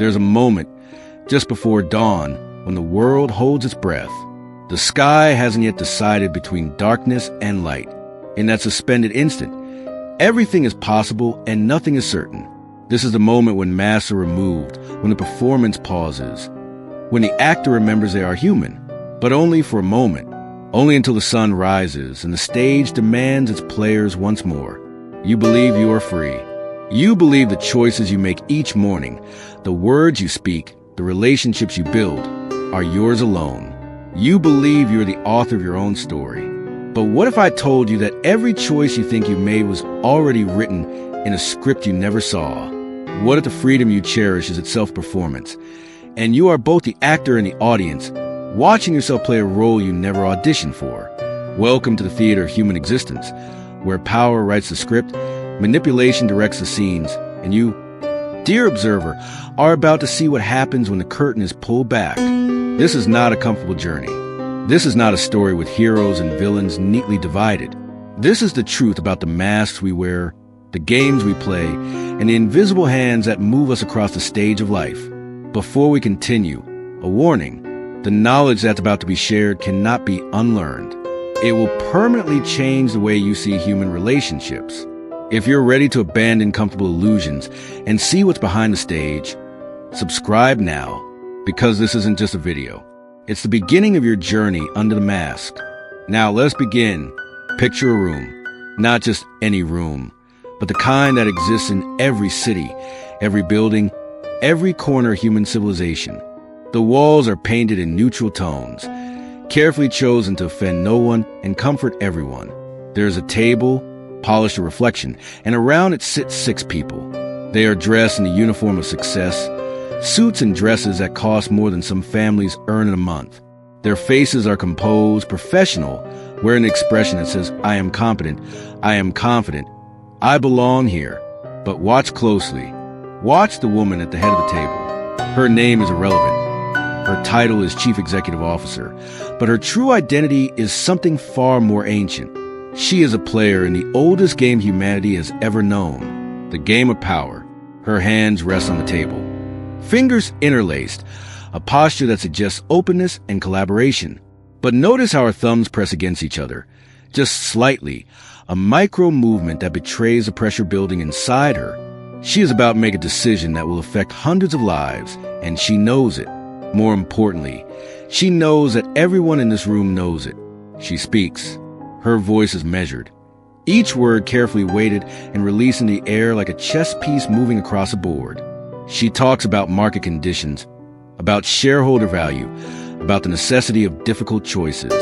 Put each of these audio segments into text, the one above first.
There's a moment just before dawn when the world holds its breath. The sky hasn't yet decided between darkness and light. In that suspended instant, everything is possible and nothing is certain. This is the moment when masks are removed, when the performance pauses, when the actor remembers they are human, but only for a moment, only until the sun rises and the stage demands its players once more. You believe you are free. You believe the choices you make each morning, the words you speak, the relationships you build, are yours alone. You believe you're the author of your own story. But what if I told you that every choice you think you made was already written in a script you never saw? What if the freedom you cherish is itself performance, and you are both the actor and the audience, watching yourself play a role you never auditioned for? Welcome to the theater of human existence, where power writes the script, manipulation directs the scenes, and you, dear observer, are about to see what happens when the curtain is pulled back. This is not a comfortable journey. This is not a story with heroes and villains neatly divided. This is the truth about the masks we wear, the games we play, and the invisible hands that move us across the stage of life. Before we continue, a warning. The knowledge that's about to be shared cannot be unlearned. It will permanently change the way you see human relationships. If you're ready to abandon comfortable illusions and see what's behind the stage, subscribe now, because this isn't just a video. It's the beginning of your journey under the mask. Now let's begin. Picture a room. Not just any room, but the kind that exists in every city, every building, every corner of human civilization. The walls are painted in neutral tones, carefully chosen to offend no one and comfort everyone. There's a table, polished to reflection, and around it sit 6 people. They are dressed in the uniform of success, suits and dresses that cost more than some families earn in a month. Their faces are composed, professional, wearing an expression that says, I am competent, I am confident, I belong here. But watch closely. Watch the woman at the head of the table. Her name is irrelevant. Her title is Chief Executive Officer, but her true identity is something far more ancient. She is a player in the oldest game humanity has ever known, the game of power. Her hands rest on the table, fingers interlaced, a posture that suggests openness and collaboration. But notice how her thumbs press against each other, just slightly, a micro movement that betrays the pressure building inside her. She is about to make a decision that will affect hundreds of lives, and she knows it. More importantly, she knows that everyone in this room knows it. She speaks. Her voice is measured, each word carefully weighted and released in the air like a chess piece moving across a board. She talks about market conditions, about shareholder value, about the necessity of difficult choices.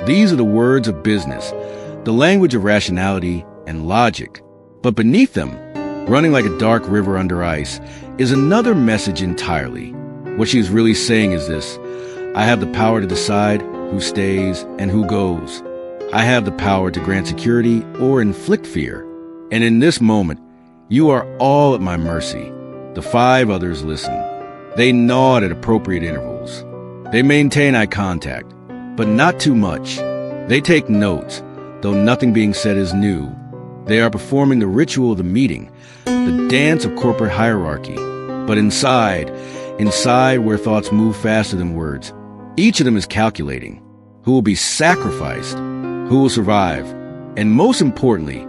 These are the words of business, the language of rationality and logic. But beneath them, running like a dark river under ice, is another message entirely. What she is really saying is this: I have the power to decide who stays and who goes. I have the power to grant security or inflict fear. And in this moment, you are all at my mercy. The 5 others listen. They nod at appropriate intervals. They maintain eye contact, but not too much. They take notes, though nothing being said is new. They are performing the ritual of the meeting, the dance of corporate hierarchy. But inside where thoughts move faster than words, each of them is calculating who will be sacrificed, who will survive, and most importantly,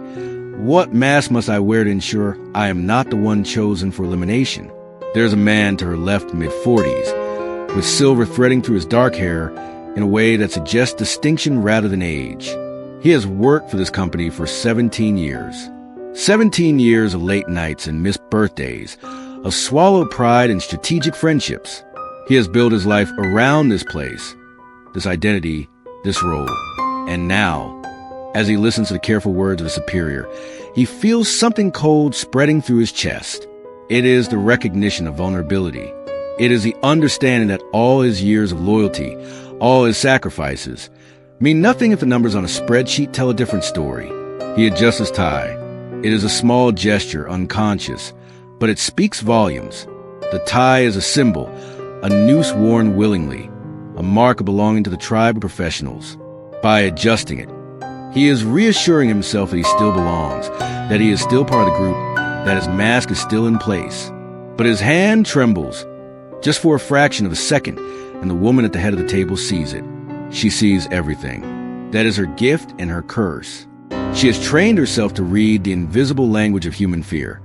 what mask must I wear to ensure I am not the one chosen for elimination? There's a man to her left, mid-40s, with silver threading through his dark hair in a way that suggests distinction rather than age. He has worked for this company for 17 years. 17 years of late nights and missed birthdays, of swallowed pride and strategic friendships. He has built his life around this place, this identity, this role. And now, as he listens to the careful words of his superior, he feels something cold spreading through his chest. It is the recognition of vulnerability. It is the understanding that all his years of loyalty, all his sacrifices, mean nothing if the numbers on a spreadsheet tell a different story. He adjusts his tie. It is a small gesture, unconscious, but it speaks volumes. The tie is a symbol, a noose worn willingly, a mark of belonging to the tribe of professionals. By adjusting it, he is reassuring himself that he still belongs, that he is still part of the group, that his mask is still in place. But his hand trembles, just for a fraction of a second, and the woman at the head of the table sees it. She sees everything. That is her gift and her curse. She has trained herself to read the invisible language of human fear,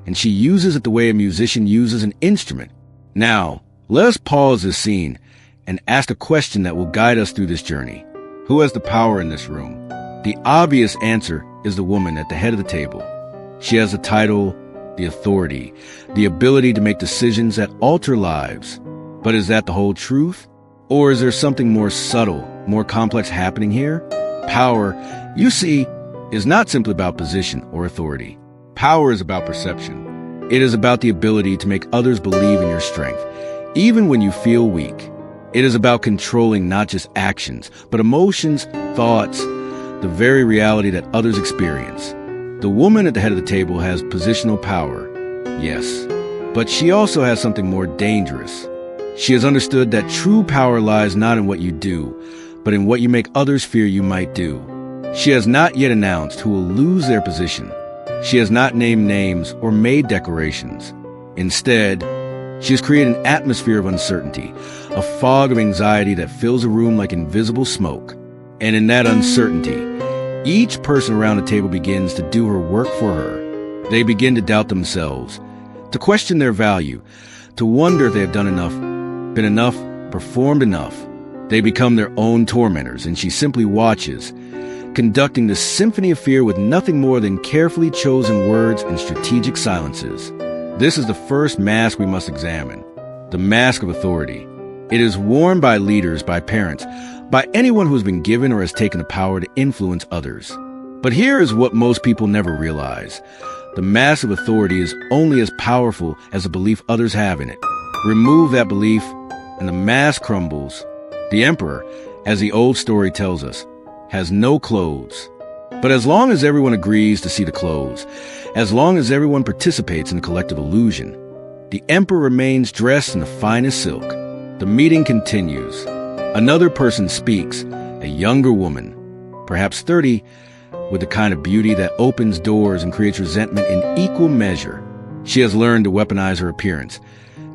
and she uses it the way a musician uses an instrument. Now, let us pause this scene and ask a question that will guide us through this journey. Who has the power in this room? The obvious answer is the woman at the head of the table. She has the title, the authority, the ability to make decisions that alter lives. But is that the whole truth? Or is there something more subtle, more complex happening here? Power, you see, is not simply about position or authority. Power is about perception. It is about the ability to make others believe in your strength, even when you feel weak. It is about controlling not just actions, but emotions, thoughts, the very reality that others experience. The woman at the head of the table has positional power, yes, but she also has something more dangerous. She has understood that true power lies not in what you do, but in what you make others fear you might do. She has not yet announced who will lose their position. She has not named names or made declarations. Instead, she has created an atmosphere of uncertainty, a fog of anxiety that fills a room like invisible smoke. And in that uncertainty, each person around the table begins to do her work for her. They begin to doubt themselves, to question their value, to wonder if they have done enough, been enough, performed enough. They become their own tormentors, and she simply watches, conducting the symphony of fear with nothing more than carefully chosen words and strategic silences. This is the first mask we must examine, the mask of authority. It is worn by leaders, by parents, by anyone who has been given or has taken the power to influence others. But here is what most people never realize. The mask of authority is only as powerful as the belief others have in it. Remove that belief, and the mask crumbles. The emperor, as the old story tells us, has no clothes. But as long as everyone agrees to see the clothes, as long as everyone participates in the collective illusion, the emperor remains dressed in the finest silk. The meeting continues. Another person speaks, a younger woman, perhaps 30, with the kind of beauty that opens doors and creates resentment in equal measure. She has learned to weaponize her appearance,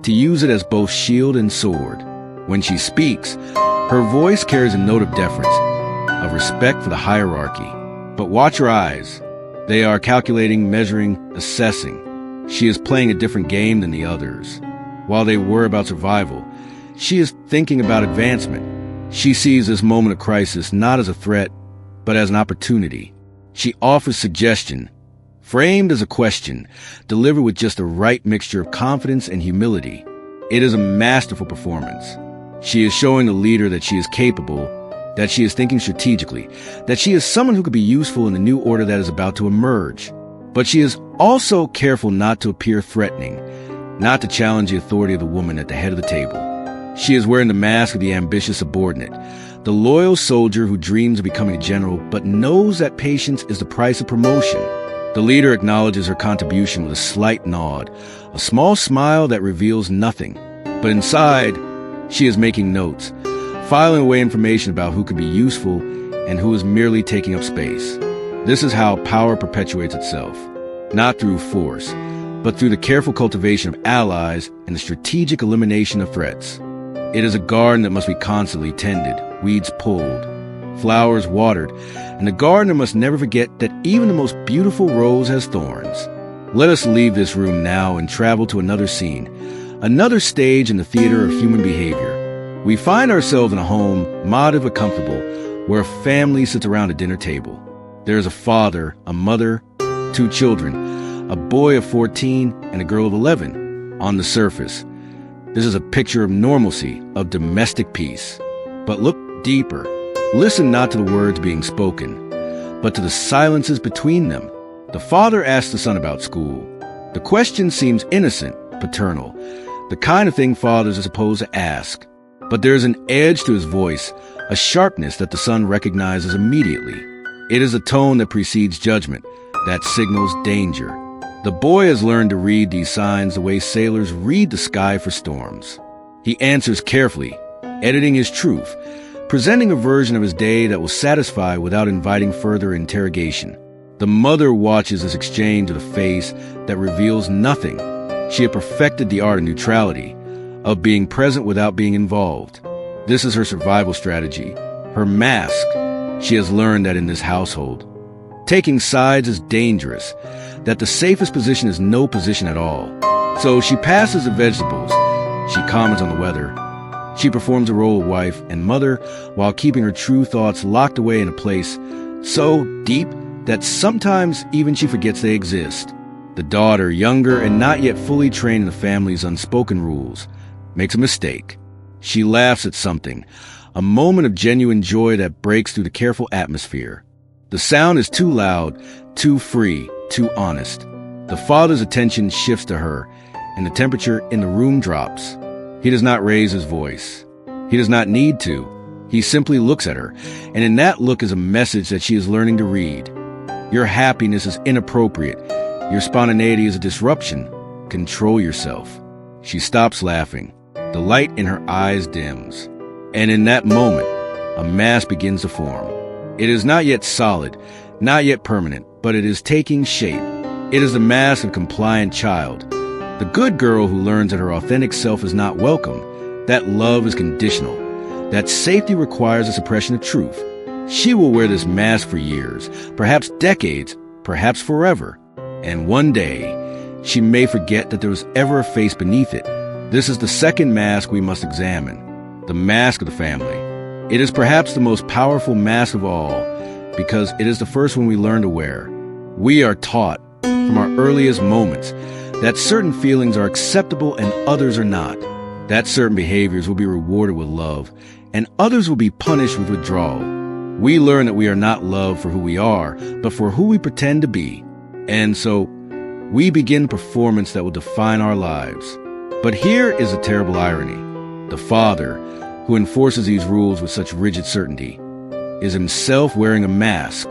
to use it as both shield and sword. When she speaks, her voice carries a note of deference, of respect for the hierarchy. But watch her eyes. They are calculating, measuring, assessing. She is playing a different game than the others. While they worry about survival, she is thinking about advancement. She sees this moment of crisis not as a threat, but as an opportunity. She offers suggestion, framed as a question, delivered with just the right mixture of confidence and humility. It is a masterful performance. She is showing the leader that she is capable, that she is thinking strategically, that she is someone who could be useful in the new order that is about to emerge. But she is also careful not to appear threatening, not to challenge the authority of the woman at the head of the table. She is wearing the mask of the ambitious subordinate, the loyal soldier who dreams of becoming a general but knows that patience is the price of promotion. The leader acknowledges her contribution with a slight nod, a small smile that reveals nothing. But inside, she is making notes, filing away information about who could be useful and who is merely taking up space. This is how power perpetuates itself, not through force, but through the careful cultivation of allies and the strategic elimination of threats. It is a garden that must be constantly tended, weeds pulled, flowers watered, and the gardener must never forget that even the most beautiful rose has thorns. Let us leave this room now and travel to another scene, another stage in the theater of human behavior. We find ourselves in a home, modest but comfortable, where a family sits around a dinner table. There is a father, a mother, 2 children, a boy of 14 and a girl of 11. On the surface, this is a picture of normalcy, of domestic peace. But look deeper. Listen not to the words being spoken, but to the silences between them. The father asks the son about school. The question seems innocent, paternal, the kind of thing fathers are supposed to ask. But there is an edge to his voice, a sharpness that the son recognizes immediately. It is a tone that precedes judgment, that signals danger. The boy has learned to read these signs the way sailors read the sky for storms. He answers carefully, editing his truth, presenting a version of his day that will satisfy without inviting further interrogation. The mother watches this exchange with a face that reveals nothing. She had perfected the art of neutrality, of being present without being involved. This is her survival strategy, her mask. She has learned that in this household, taking sides is dangerous, that the safest position is no position at all. So she passes the vegetables, she comments on the weather, she performs the role of wife and mother while keeping her true thoughts locked away in a place so deep that sometimes even she forgets they exist. The daughter, younger and not yet fully trained in the family's unspoken rules, makes a mistake. She laughs at something, a moment of genuine joy that breaks through the careful atmosphere. The sound is too loud, too free, too honest. The father's attention shifts to her, and the temperature in the room drops. He does not raise his voice. He does not need to. He simply looks at her, and in that look is a message that she is learning to read. Your happiness is inappropriate. Your spontaneity is a disruption. Control yourself. She stops laughing. The light in her eyes dims. And in that moment, a mask begins to form. It is not yet solid, not yet permanent, but it is taking shape. It is the mask of a compliant child. The good girl who learns that her authentic self is not welcome, that love is conditional, that safety requires the suppression of truth. She will wear this mask for years, perhaps decades, perhaps forever. And one day, she may forget that there was ever a face beneath it. This is the second mask we must examine, the mask of the family. It is perhaps the most powerful mask of all, because it is the first one we learn to wear. We are taught, from our earliest moments, that certain feelings are acceptable and others are not, that certain behaviors will be rewarded with love, and others will be punished with withdrawal. We learn that we are not loved for who we are, but for who we pretend to be. And so, we begin a performance that will define our lives. But here is a terrible irony. The father, who enforces these rules with such rigid certainty, is himself wearing a mask.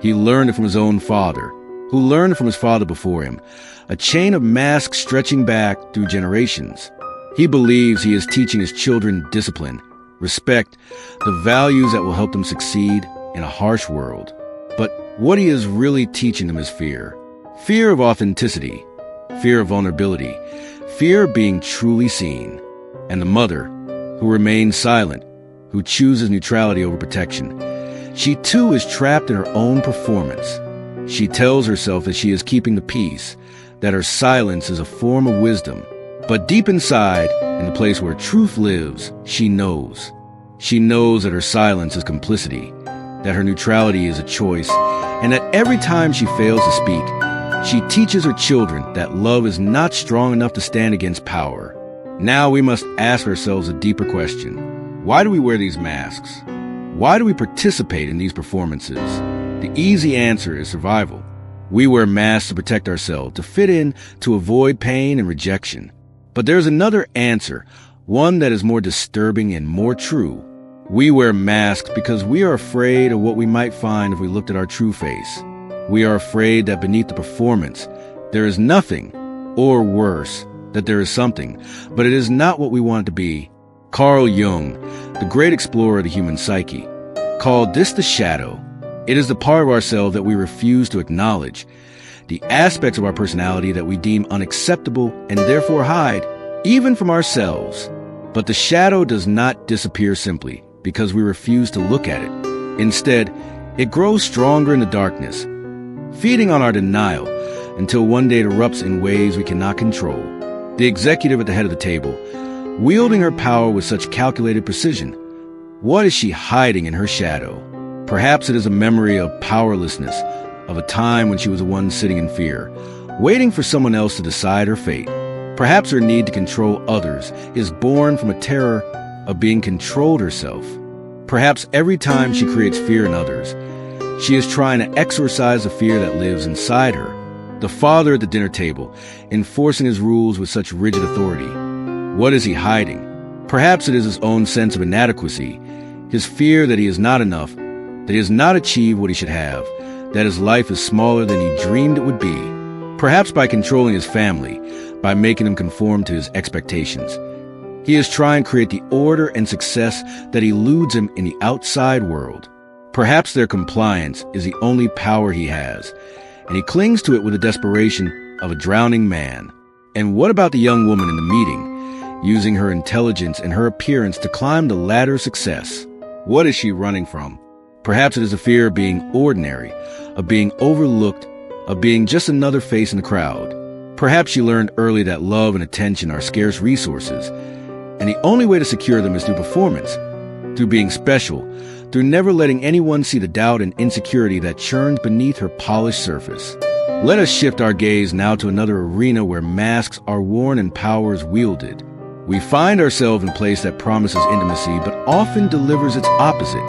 He learned it from his own father, who learned it from his father before him, a chain of masks stretching back through generations. He believes he is teaching his children discipline, respect, the values that will help them succeed in a harsh world. But what he is really teaching them is fear. Fear of authenticity, fear of vulnerability, fear of being truly seen. And the mother, who remains silent, who chooses neutrality over protection, she too is trapped in her own performance. She tells herself that she is keeping the peace, that her silence is a form of wisdom. But deep inside, in the place where truth lives, she knows. She knows that her silence is complicity, that her neutrality is a choice, and that every time she fails to speak, she teaches her children that love is not strong enough to stand against power. Now we must ask ourselves a deeper question. Why do we wear these masks? Why do we participate in these performances? The easy answer is survival. We wear masks to protect ourselves, to fit in, to avoid pain and rejection. But there's another answer, one that is more disturbing and more true. We wear masks because we are afraid of what we might find if we looked at our true face. We are afraid that beneath the performance, there is nothing, or worse, that there is something, but it is not what we want it to be. Carl Jung, the great explorer of the human psyche, called this the shadow. It is the part of ourselves that we refuse to acknowledge, the aspects of our personality that we deem unacceptable and therefore hide, even from ourselves. But the shadow does not disappear simply because we refuse to look at it. Instead, it grows stronger in the darkness, feeding on our denial until one day it erupts in ways we cannot control. The executive at the head of the table, wielding her power with such calculated precision. What is she hiding in her shadow? Perhaps it is a memory of powerlessness, of a time when she was the one sitting in fear, waiting for someone else to decide her fate. Perhaps her need to control others is born from a terror of being controlled herself. Perhaps every time she creates fear in others, she is trying to exorcise the fear that lives inside her. The father at the dinner table, enforcing his rules with such rigid authority. What is he hiding? Perhaps it is his own sense of inadequacy, his fear that he is not enough, that he has not achieved what he should have, that his life is smaller than he dreamed it would be. Perhaps by controlling his family, by making them conform to his expectations, he is trying to create the order and success that eludes him in the outside world. Perhaps their compliance is the only power he has, and he clings to it with the desperation of a drowning man. And what about the young woman in the meeting, using her intelligence and her appearance to climb the ladder of success? What is she running from? Perhaps it is a fear of being ordinary, of being overlooked, of being just another face in the crowd. Perhaps she learned early that love and attention are scarce resources, and the only way to secure them is through performance, through being special, through never letting anyone see the doubt and insecurity that churns beneath her polished surface. Let us shift our gaze now to another arena where masks are worn and power is wielded. We find ourselves in a place that promises intimacy but often delivers its opposite.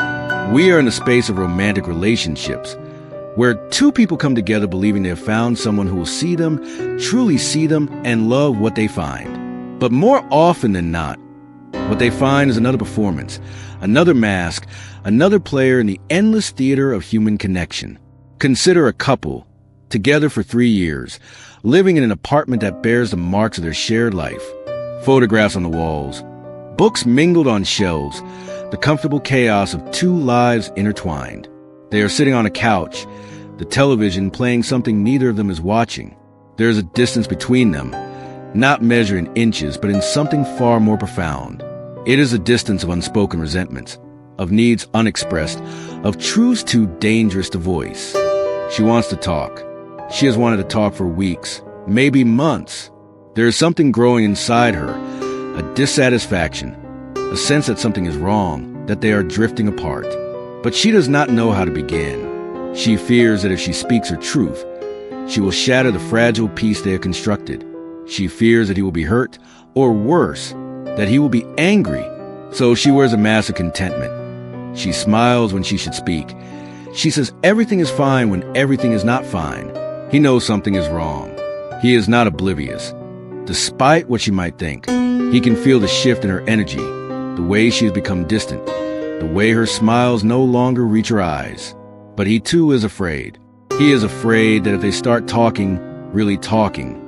We are in the space of romantic relationships, where two people come together believing they have found someone who will see them, truly see them, and love what they find. But more often than not, what they find is another performance, another mask, another player in the endless theater of human connection. Consider a couple, together for 3 years, living in an apartment that bears the marks of their shared life. Photographs on the walls, books mingled on shelves, the comfortable chaos of two lives intertwined. They are sitting on a couch, the television playing something neither of them is watching. There is a distance between them, not measured in inches, but in something far more profound. It is a distance of unspoken resentments, of needs unexpressed, of truths too dangerous to voice. She wants to talk. She has wanted to talk for weeks, maybe months. There is something growing inside her, a dissatisfaction, a sense that something is wrong, that they are drifting apart. But she does not know how to begin. She fears that if she speaks her truth, she will shatter the fragile peace they have constructed. She fears that he will be hurt, or worse, that he will be angry. So she wears a mask of contentment. She smiles when she should speak. She says everything is fine when everything is not fine. He knows something is wrong. He is not oblivious. Despite what she might think, he can feel the shift in her energy, the way she has become distant, the way her smiles no longer reach her eyes. But he too is afraid. He is afraid that if they start talking, really talking,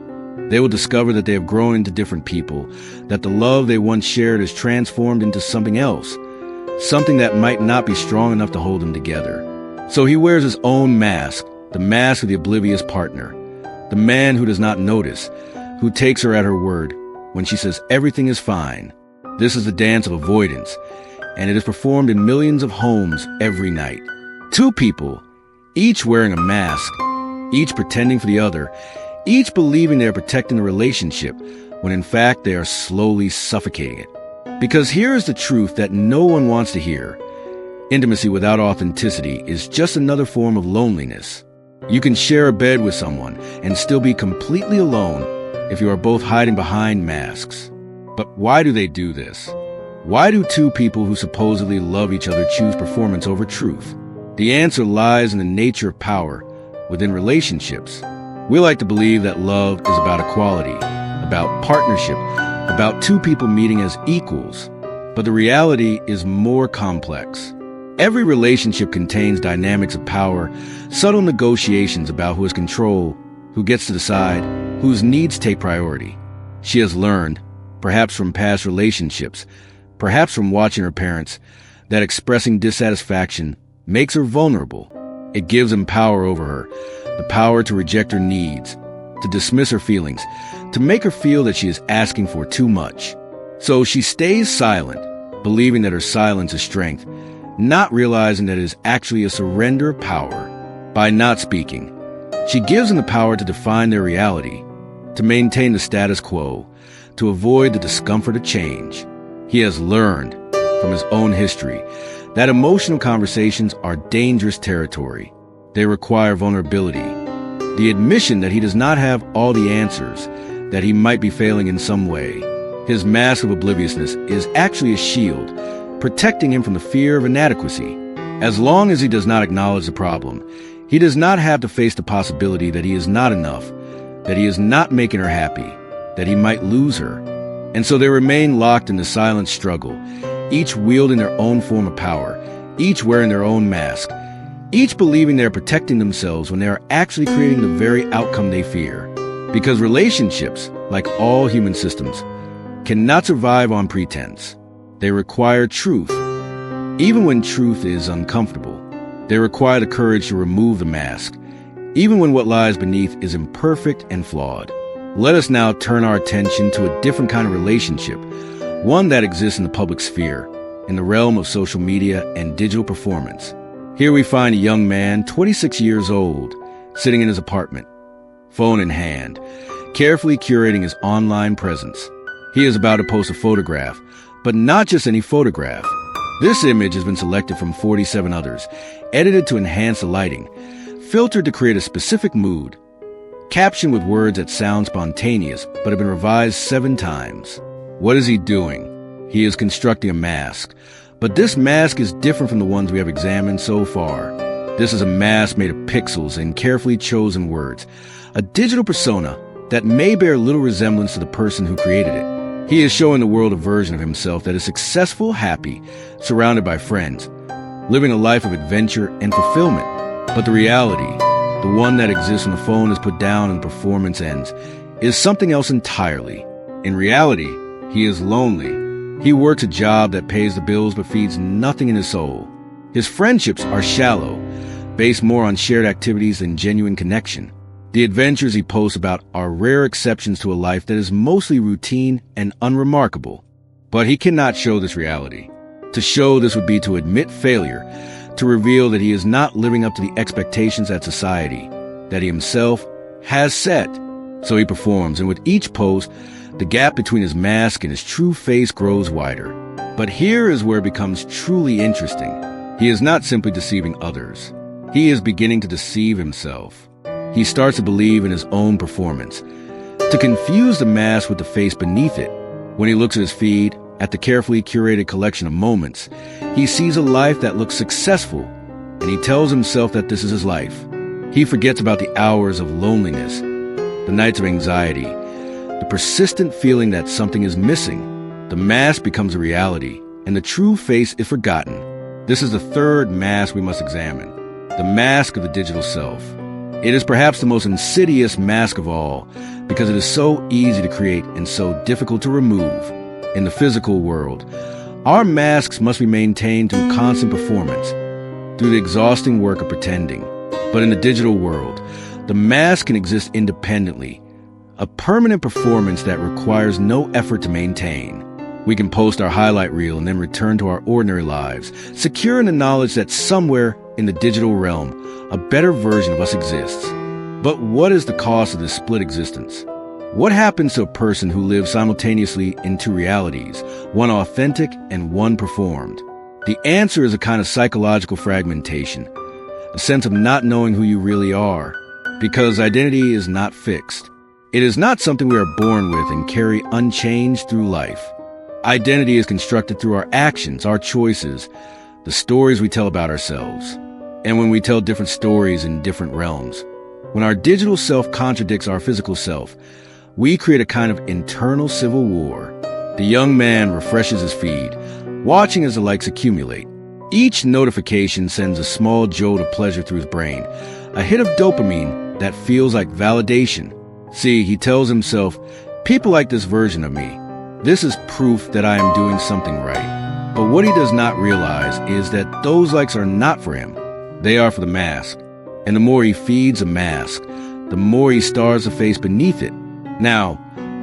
they will discover that they have grown into different people, that the love they once shared is transformed into something else, something that might not be strong enough to hold them together. So he wears his own mask, the mask of the oblivious partner, the man who does not notice, who takes her at her word when she says everything is fine. This is the dance of avoidance, and it is performed in millions of homes every night. Two people, each wearing a mask, each pretending for the other, each believing they are protecting the relationship, when in fact they are slowly suffocating it. Because here is the truth that no one wants to hear. Intimacy without authenticity is just another form of loneliness. You can share a bed with someone and still be completely alone if you are both hiding behind masks. But why do they do this? Why do two people who supposedly love each other choose performance over truth? The answer lies in the nature of power within relationships. We like to believe that love is about equality, about partnership, about two people meeting as equals. But the reality is more complex. Every relationship contains dynamics of power, subtle negotiations about who has control, who gets to decide, whose needs take priority. She has learned, perhaps from past relationships, perhaps from watching her parents, that expressing dissatisfaction makes her vulnerable. It gives him power over her, the power to reject her needs, to dismiss her feelings, to make her feel that she is asking for too much. So she stays silent, believing that her silence is strength, not realizing that it is actually a surrender of power. By not speaking, she gives him the power to define their reality, to maintain the status quo, to avoid the discomfort of change. He has learned from his own history that emotional conversations are dangerous territory. They require vulnerability, the admission that he does not have all the answers, that he might be failing in some way. His mask of obliviousness is actually a shield, protecting him from the fear of inadequacy. As long as he does not acknowledge the problem, he does not have to face the possibility that he is not enough, that he is not making her happy, that he might lose her. And so they remain locked in the silent struggle, each wielding their own form of power, each wearing their own mask, each believing they are protecting themselves when they are actually creating the very outcome they fear. Because relationships, like all human systems, cannot survive on pretense. They require truth, even when truth is uncomfortable. They require the courage to remove the mask, even when what lies beneath is imperfect and flawed. Let us now turn our attention to a different kind of relationship, one that exists in the public sphere, in the realm of social media and digital performance. Here we find a young man, 26 years old, sitting in his apartment, phone in hand, carefully curating his online presence. He is about to post a photograph, but not just any photograph. This image has been selected from 47 others, edited to enhance the lighting, filtered to create a specific mood, captioned with words that sound spontaneous but have been revised 7 times. What is he doing? He is constructing a mask. But this mask is different from the ones we have examined so far. This is a mask made of pixels and carefully chosen words, a digital persona that may bear little resemblance to the person who created it. He is showing the world a version of himself that is successful, happy, surrounded by friends, living a life of adventure and fulfillment. But the reality, the one that exists when the phone is put down and the performance ends, is something else entirely. In reality, he is lonely. He works a job that pays the bills but feeds nothing in his soul. His friendships are shallow, based more on shared activities than genuine connection. The adventures he posts about are rare exceptions to a life that is mostly routine and unremarkable. But he cannot show this reality. To show this would be to admit failure, to reveal that he is not living up to the expectations that society, that he himself, has set. So he performs, and with each post, the gap between his mask and his true face grows wider. But here is where it becomes truly interesting. He is not simply deceiving others. He is beginning to deceive himself. He starts to believe in his own performance, to confuse the mask with the face beneath it. When he looks at his feed, at the carefully curated collection of moments, he sees a life that looks successful, and he tells himself that this is his life. He forgets about the hours of loneliness, the nights of anxiety, the persistent feeling that something is missing. The mask becomes a reality, and the true face is forgotten. This is the third mask we must examine, the mask of the digital self. It is perhaps the most insidious mask of all, because it is so easy to create and so difficult to remove. In the physical world, our masks must be maintained through constant performance, through the exhausting work of pretending. But in the digital world, the mask can exist independently, a permanent performance that requires no effort to maintain. We can post our highlight reel and then return to our ordinary lives, secure in the knowledge that somewhere in the digital realm, a better version of us exists. But what is the cost of this split existence? What happens to a person who lives simultaneously in 2 realities, one authentic and one performed? The answer is a kind of psychological fragmentation, a sense of not knowing who you really are, because identity is not fixed. It is not something we are born with and carry unchanged through life. Identity is constructed through our actions, our choices, the stories we tell about ourselves. And when we tell different stories in different realms, when our digital self contradicts our physical self, we create a kind of internal civil war. The young man refreshes his feed, watching as the likes accumulate. Each notification sends a small jolt of pleasure through his brain, a hit of dopamine that feels like validation. See, he tells himself, people like this version of me. This is proof that I am doing something right. But what he does not realize is that those likes are not for him. They are for the mask. And the more he feeds a mask, the more he stars the face beneath it. Now,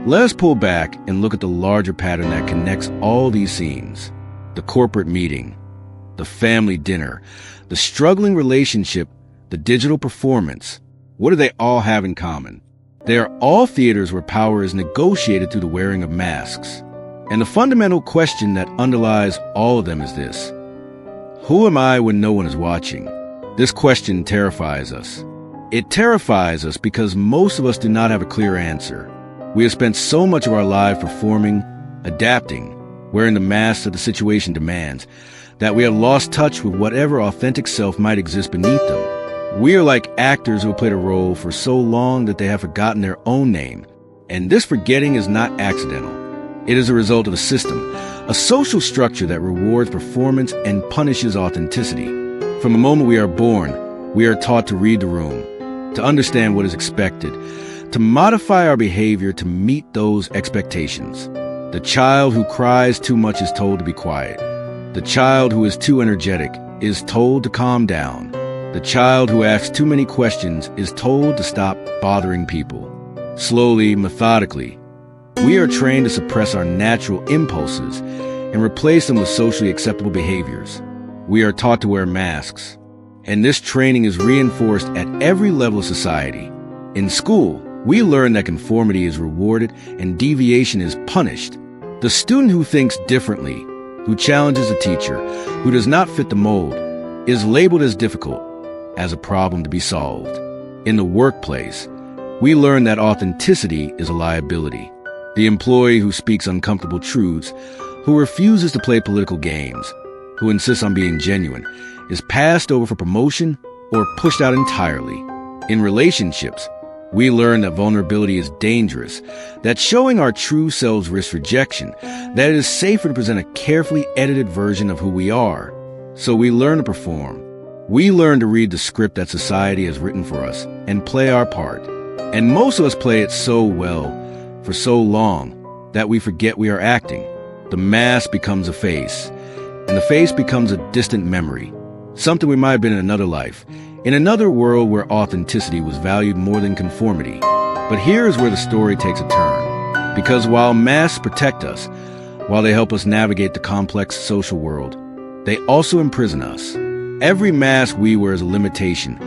let us pull back and look at the larger pattern that connects all these scenes. The corporate meeting, the family dinner, the struggling relationship, the digital performance. What do they all have in common? They are all theaters where power is negotiated through the wearing of masks. And the fundamental question that underlies all of them is this: who am I when no one is watching? This question terrifies us. It terrifies us because most of us do not have a clear answer. We have spent so much of our lives performing, adapting, wearing the mask that the situation demands, that we have lost touch with whatever authentic self might exist beneath them. We are like actors who have played a role for so long that they have forgotten their own name. And this forgetting is not accidental. It is a result of a system, a social structure that rewards performance and punishes authenticity. From the moment we are born, we are taught to read the room, to understand what is expected, to modify our behavior to meet those expectations. The child who cries too much is told to be quiet. The child who is too energetic is told to calm down. The child who asks too many questions is told to stop bothering people. Slowly, methodically, we are trained to suppress our natural impulses and replace them with socially acceptable behaviors. We are taught to wear masks, and this training is reinforced at every level of society. In school, we learn that conformity is rewarded and deviation is punished. The student who thinks differently, who challenges a teacher, who does not fit the mold, is labeled as difficult, as a problem to be solved. In the workplace, we learn that authenticity is a liability. The employee who speaks uncomfortable truths, who refuses to play political games, who insists on being genuine, is passed over for promotion or pushed out entirely. In relationships, we learn that vulnerability is dangerous, that showing our true selves risks rejection, that it is safer to present a carefully edited version of who we are. So we learn to perform. We learn to read the script that society has written for us and play our part. And most of us play it so well, for so long, that we forget we are acting. The mask becomes a face, and the face becomes a distant memory, something we might have been in another life, in another world where authenticity was valued more than conformity. But here is where the story takes a turn. Because while masks protect us, while they help us navigate the complex social world, they also imprison us. Every mask we wear is a limitation,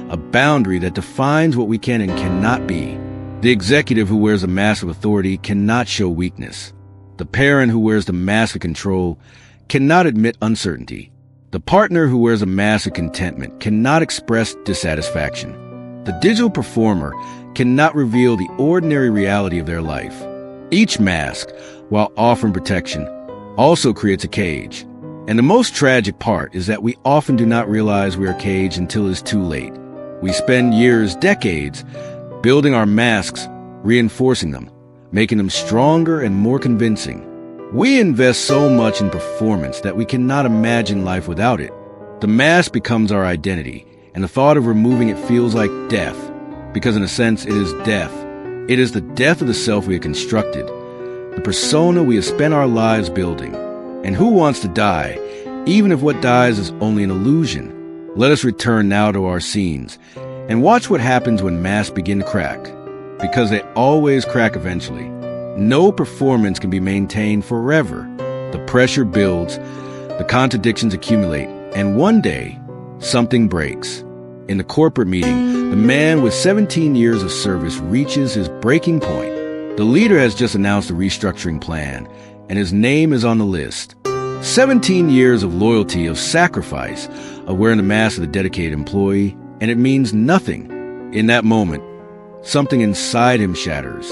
a boundary that defines what we can and cannot be. The executive who wears a mask of authority cannot show weakness. The parent who wears the mask of control cannot admit uncertainty. The partner who wears a mask of contentment cannot express dissatisfaction. The digital performer cannot reveal the ordinary reality of their life. Each mask, while offering protection, also creates a cage. And the most tragic part is that we often do not realize we are caged until it is too late. We spend years, decades, building our masks, reinforcing them, making them stronger and more convincing. We invest so much in performance that we cannot imagine life without it. The mask becomes our identity, and the thought of removing it feels like death, because in a sense it is death. It is the death of the self we have constructed, the persona we have spent our lives building. And who wants to die, even if what dies is only an illusion? Let us return now to our scenes, and watch what happens when masks begin to crack, because they always crack eventually. No performance can be maintained forever. The pressure builds, the contradictions accumulate, and one day, something breaks. In the corporate meeting, the man with 17 years of service reaches his breaking point. The leader has just announced a restructuring plan, and his name is on the list. 17 years of loyalty, of sacrifice, of wearing the mask of the dedicated employee, and it means nothing. In that moment, something inside him shatters.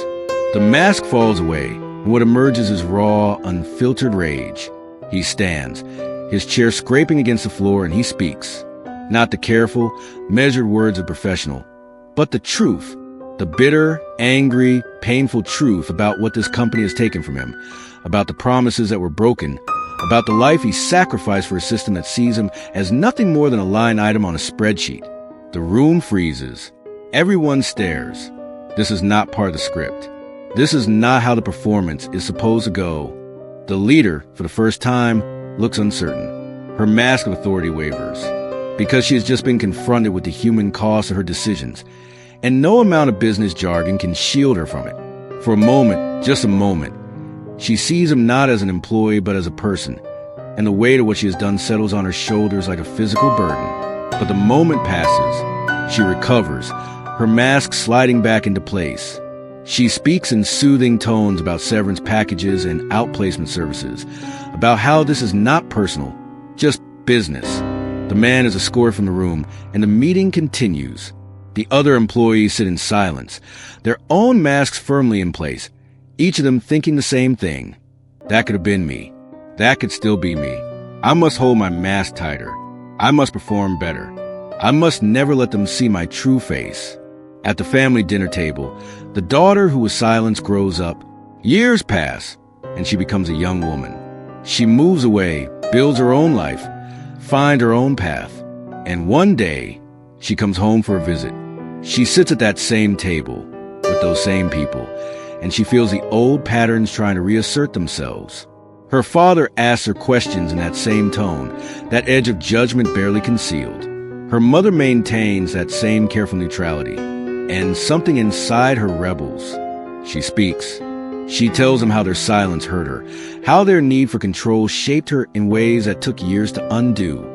The mask falls away, and what emerges is raw, unfiltered rage. He stands, his chair scraping against the floor, and he speaks. Not the careful, measured words of a professional, but the truth, the bitter, angry, painful truth about what this company has taken from him, about the promises that were broken, about the life he sacrificed for a system that sees him as nothing more than a line item on a spreadsheet. The room freezes. Everyone stares. This is not part of the script. This is not how the performance is supposed to go. The leader, for the first time, looks uncertain. Her mask of authority wavers, because she has just been confronted with the human cost of her decisions, and no amount of business jargon can shield her from it. For a moment, just a moment, she sees him not as an employee but as a person, and the weight of what she has done settles on her shoulders like a physical burden. But the moment passes. She recovers, her mask sliding back into place. She speaks in soothing tones about severance packages and outplacement services, about how this is not personal, just business. The man is escorted from the room, and the meeting continues. The other employees sit in silence, their own masks firmly in place, each of them thinking the same thing. That could have been me. That could still be me. I must hold my mask tighter. I must perform better. I must never let them see my true face. At the family dinner table, the daughter who was silenced grows up. Years pass, and she becomes a young woman. She moves away, builds her own life, finds her own path, and one day, she comes home for a visit. She sits at that same table, with those same people, and she feels the old patterns trying to reassert themselves. Her father asks her questions in that same tone, that edge of judgment barely concealed. Her mother maintains that same careful neutrality. and something inside her rebels. She speaks. She tells him how their silence hurt her, how their need for control shaped her in ways that took years to undo.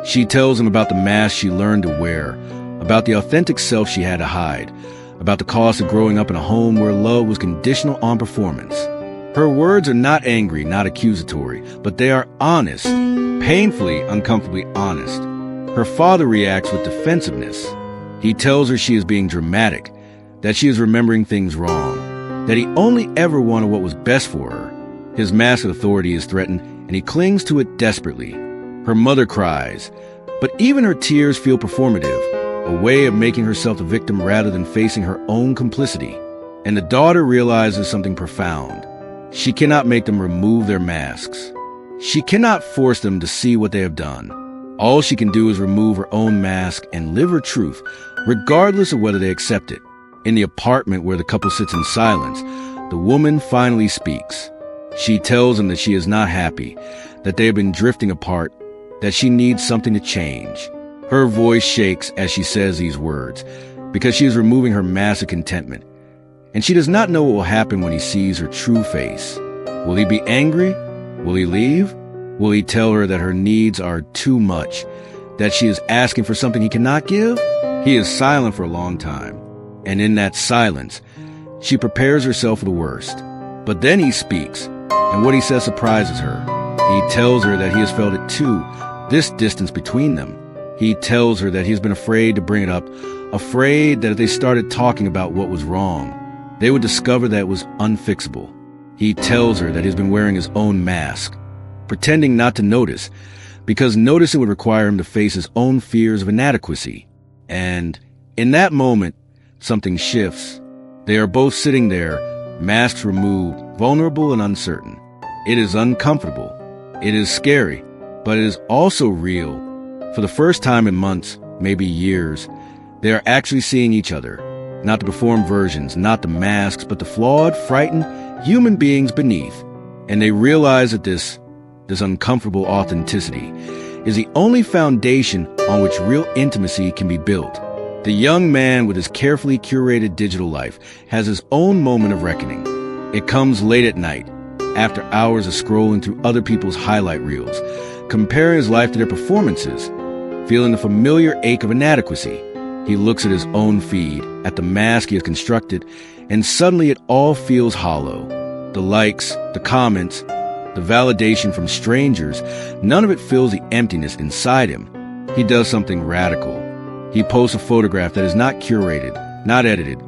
She tells him about the mask she learned to wear, about the authentic self she had to hide, about the cost of growing up in a home where love was conditional on performance. Her words are not angry, not accusatory, but they are honest, painfully, uncomfortably honest. Her father reacts with defensiveness. He tells her she is being dramatic, that she is remembering things wrong, that he only ever wanted what was best for her. His mask of authority is threatened, and he clings to it desperately. Her mother cries, but even her tears feel performative, a way of making herself the victim rather than facing her own complicity. And the daughter realizes something profound. She cannot make them remove their masks. She cannot force them to see what they have done. All she can do is remove her own mask and live her truth, regardless of whether they accept it. In the apartment where the couple sits in silence, the woman finally speaks. She tells him that she is not happy, that they have been drifting apart, that she needs something to change. Her voice shakes as she says these words, because she is removing her mask of contentment. And she does not know what will happen when he sees her true face. Will he be angry? Will he leave? Will he tell her that her needs are too much, that she is asking for something he cannot give? He is silent for a long time, and in that silence, she prepares herself for the worst. But then he speaks, and what he says surprises her. He tells her that he has felt it too, this distance between them. He tells her that he has been afraid to bring it up, afraid that if they started talking about what was wrong, they would discover that it was unfixable. He tells her that he's been wearing his own mask, pretending not to notice, because noticing would require him to face his own fears of inadequacy. And in that moment, something shifts. They are both sitting there, masks removed, vulnerable and uncertain. It is uncomfortable. It is scary, but it is also real. For the first time in months, maybe years, they are actually seeing each other. Not the performed versions, not the masks, but the flawed, frightened human beings beneath. And they realize that this uncomfortable authenticity is the only foundation on which real intimacy can be built. The young man with his carefully curated digital life has his own moment of reckoning. It comes late at night, after hours of scrolling through other people's highlight reels, comparing his life to their performances, feeling the familiar ache of inadequacy. He looks at his own feed, at the mask he has constructed, and suddenly it all feels hollow. The likes, the comments, the validation from strangers, none of it fills the emptiness inside him. He does something radical. He posts a photograph that is not curated, not edited,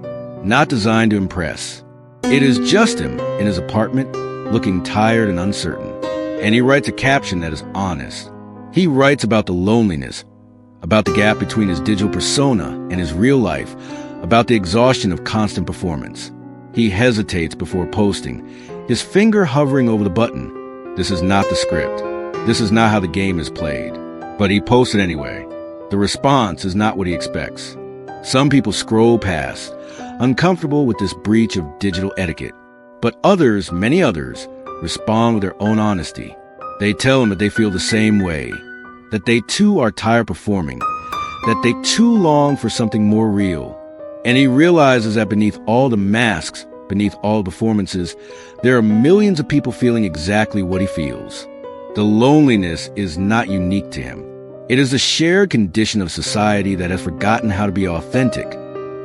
not designed to impress. It is just him in his apartment, looking tired and uncertain. And he writes a caption that is honest. He writes about the loneliness, about the gap between his digital persona and his real life, about the exhaustion of constant performance. He hesitates before posting, his finger hovering over the button. This is not the script. This is not how the game is played. But he posts it anyway. The response is not what he expects. Some people scroll past, uncomfortable with this breach of digital etiquette. But others, many others, respond with their own honesty. They tell him that they feel the same way, that they too are tired performing, that they too long for something more real. And he realizes that beneath all the masks, beneath all the performances, there are millions of people feeling exactly what he feels. The loneliness is not unique to him. It is a shared condition of society that has forgotten how to be authentic.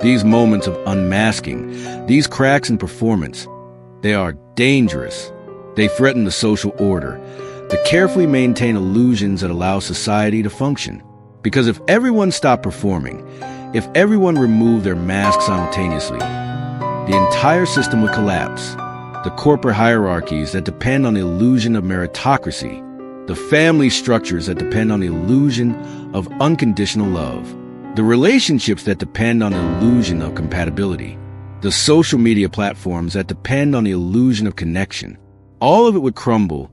These moments of unmasking, these cracks in performance, they are dangerous. They threaten the social order, the carefully maintained illusions that allow society to function. Because if everyone stopped performing, if everyone removed their mask simultaneously, the entire system would collapse. The corporate hierarchies that depend on the illusion of meritocracy, the family structures that depend on the illusion of unconditional love, the relationships that depend on the illusion of compatibility, the social media platforms that depend on the illusion of connection. All of it would crumble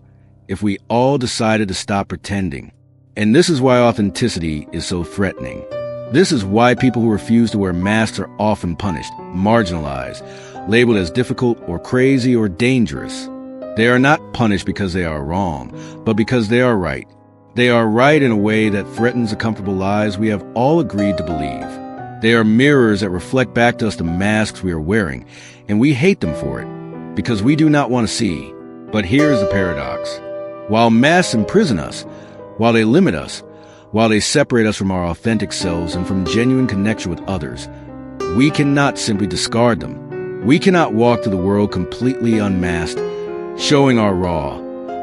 if we all decided to stop pretending. And this is why authenticity is so threatening. This is why people who refuse to wear masks are often punished, marginalized, labeled as difficult or crazy or dangerous. They are not punished because they are wrong, but because they are right. They are right in a way that threatens the comfortable lies we have all agreed to believe. They are mirrors that reflect back to us the masks we are wearing, and we hate them for it, because we do not want to see. But here's the paradox. While masks imprison us, while they limit us, while they separate us from our authentic selves and from genuine connection with others, we cannot simply discard them. We cannot walk through the world completely unmasked, showing our raw,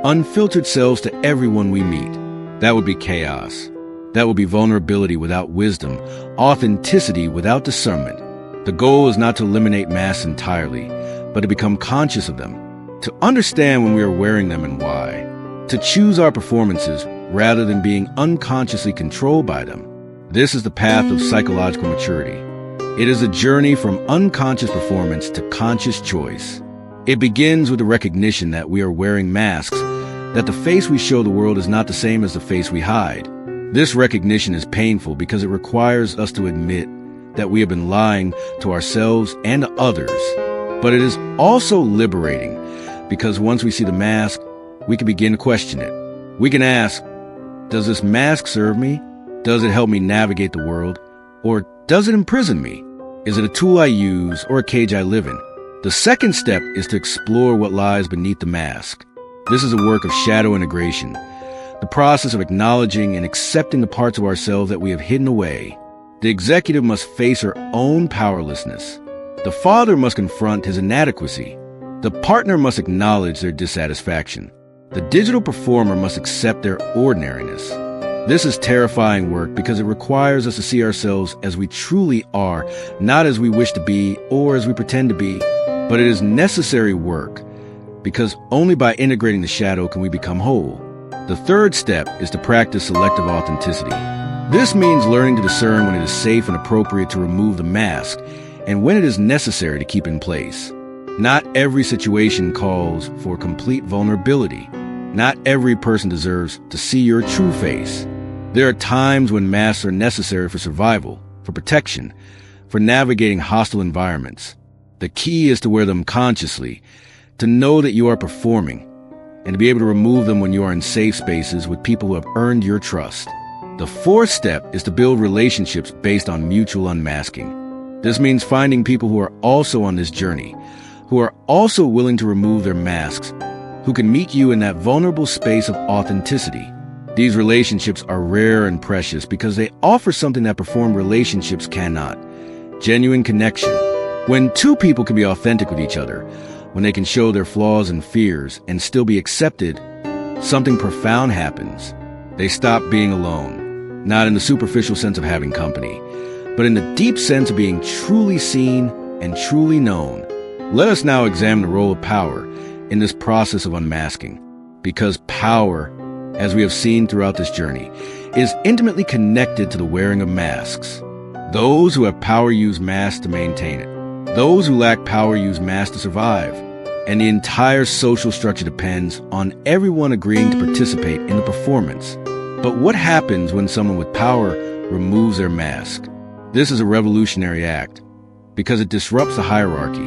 unfiltered selves to everyone we meet. That would be chaos. That would be vulnerability without wisdom, authenticity without discernment. The goal is not to eliminate masks entirely, but to become conscious of them, to understand when we are wearing them and why, to choose our performances rather than being unconsciously controlled by them. This is the path of psychological maturity. It is a journey from unconscious performance to conscious choice. It begins with the recognition that we are wearing masks, that the face we show the world is not the same as the face we hide. This recognition is painful because it requires us to admit that we have been lying to ourselves and to others. But it is also liberating because once we see the mask, we can begin to question it. We can ask, does this mask serve me? Does it help me navigate the world? Or does it imprison me? Is it a tool I use or a cage I live in? The second step is to explore what lies beneath the mask. This is a work of shadow integration, the process of acknowledging and accepting the parts of ourselves that we have hidden away. The executive must face her own powerlessness. The father must confront his inadequacy. The partner must acknowledge their dissatisfaction. The digital performer must accept their ordinariness. This is terrifying work because it requires us to see ourselves as we truly are, not as we wish to be or as we pretend to be. But it is necessary work because only by integrating the shadow can we become whole. The third step is to practice selective authenticity. This means learning to discern when it is safe and appropriate to remove the mask and when it is necessary to keep in place. Not every situation calls for complete vulnerability. Not every person deserves to see your true face. There are times when masks are necessary for survival, for protection, for navigating hostile environments. The key is to wear them consciously, to know that you are performing, and to be able to remove them when you are in safe spaces with people who have earned your trust. The fourth step is to build relationships based on mutual unmasking. This means finding people who are also on this journey, who are also willing to remove their masks, who can meet you in that vulnerable space of authenticity. These relationships are rare and precious because they offer something that performed relationships cannot: genuine connection. When two people can be authentic with each other, when they can show their flaws and fears and still be accepted, something profound happens. They stop being alone, not in the superficial sense of having company, but in the deep sense of being truly seen and truly known. Let us now examine the role of power in this process of unmasking, because power, as we have seen throughout this journey, is intimately connected to the wearing of masks. Those who have power use masks to maintain it. Those who lack power use masks to survive. And the entire social structure depends on everyone agreeing to participate in the performance. But what happens when someone with power removes their mask? This is a revolutionary act, because it disrupts the hierarchy.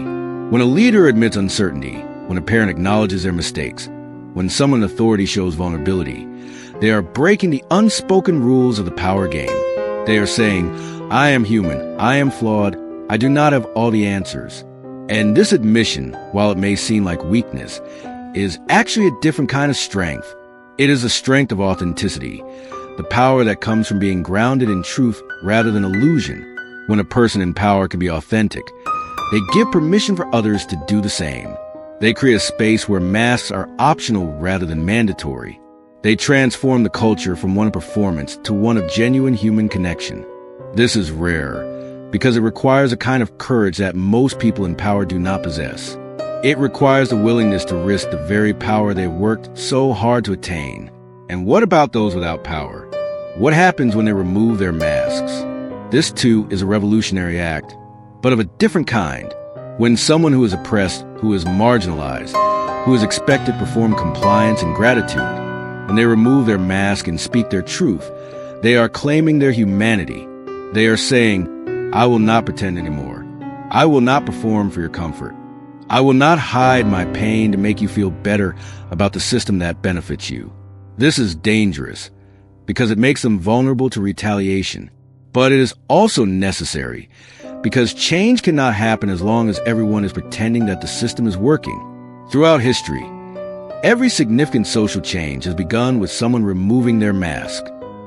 When a leader admits uncertainty, when a parent acknowledges their mistakes, when someone in authority shows vulnerability, they are breaking the unspoken rules of the power game. They are saying, I am human, I am flawed, I do not have all the answers. And this admission, while it may seem like weakness, is actually a different kind of strength. It is the strength of authenticity, the power that comes from being grounded in truth rather than illusion. When a person in power can be authentic, they give permission for others to do the same. They create a space where masks are optional rather than mandatory. They transform the culture from one of performance to one of genuine human connection. This is rare, because it requires a kind of courage that most people in power do not possess. It requires the willingness to risk the very power they've worked so hard to attain. And what about those without power? What happens when they remove their masks? This too is a revolutionary act, but of a different kind. When someone who is oppressed, who is marginalized, who is expected to perform compliance and gratitude, when they remove their mask and speak their truth, they are claiming their humanity. They are saying, I will not pretend anymore. I will not perform for your comfort. I will not hide my pain to make you feel better about the system that benefits you. This is dangerous because it makes them vulnerable to retaliation. But it is also necessary, because change cannot happen as long as everyone is pretending that the system is working. Throughout history, every significant social change has begun with someone removing their mask.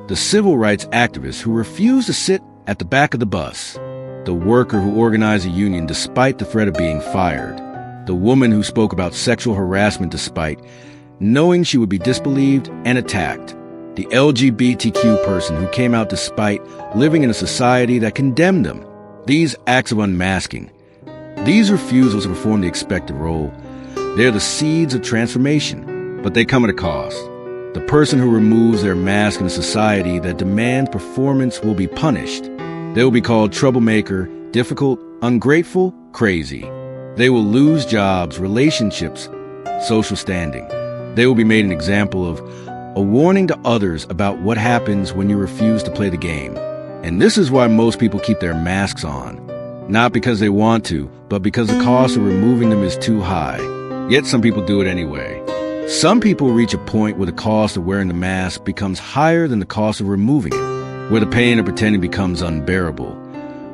The civil rights activist who refused to sit at the back of the bus. The worker who organized a union despite the threat of being fired. The woman who spoke about sexual harassment despite knowing she would be disbelieved and attacked. The LGBTQ person who came out despite living in a society that condemned them. These acts of unmasking, these refusals to perform the expected role, they're the seeds of transformation, but they come at a cost. The person who removes their mask in a society that demands performance will be punished. They will be called troublemaker, difficult, ungrateful, crazy. They will lose jobs, relationships, social standing. They will be made an example of, a warning to others about what happens when you refuse to play the game. And this is why most people keep their masks on. Not because they want to, but because the cost of removing them is too high. Yet some people do it anyway. Some people reach a point where the cost of wearing the mask becomes higher than the cost of removing it, where the pain of pretending becomes unbearable,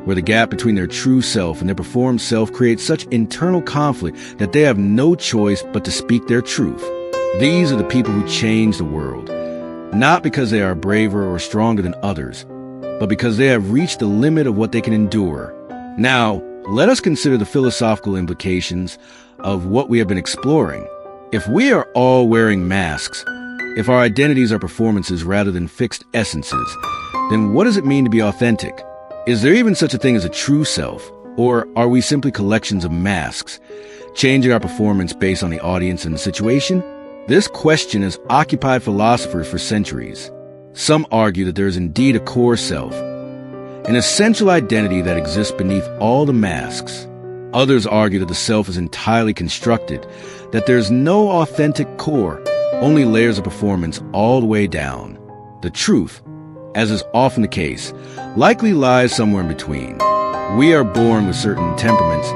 where the gap between their true self and their performed self creates such internal conflict that they have no choice but to speak their truth. These are the people who change the world, not because they are braver or stronger than others, but because they have reached the limit of what they can endure. Now, let us consider the philosophical implications of what we have been exploring. If we are all wearing masks, if our identities are performances rather than fixed essences, then what does it mean to be authentic? Is there even such a thing as a true self? Or are we simply collections of masks, changing our performance based on the audience and the situation? This question has occupied philosophers for centuries. Some argue that there is indeed a core self, an essential identity that exists beneath all the masks. Others argue that the self is entirely constructed, that there is no authentic core, only layers of performance all the way down. The truth, as is often the case, likely lies somewhere in between. We are born with certain temperaments,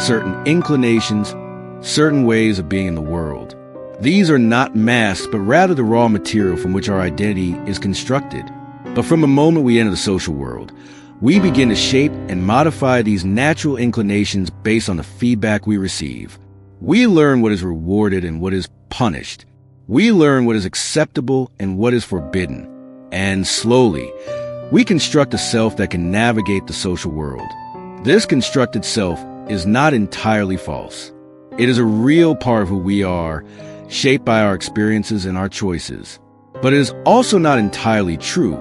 certain inclinations, certain ways of being in the world. These are not masks, but rather the raw material from which our identity is constructed. But from the moment we enter the social world, we begin to shape and modify these natural inclinations based on the feedback we receive. We learn what is rewarded and what is punished. We learn what is acceptable and what is forbidden. And slowly, we construct a self that can navigate the social world. This constructed self is not entirely false. It is a real part of who we are, shaped by our experiences and our choices. But it is also not entirely true,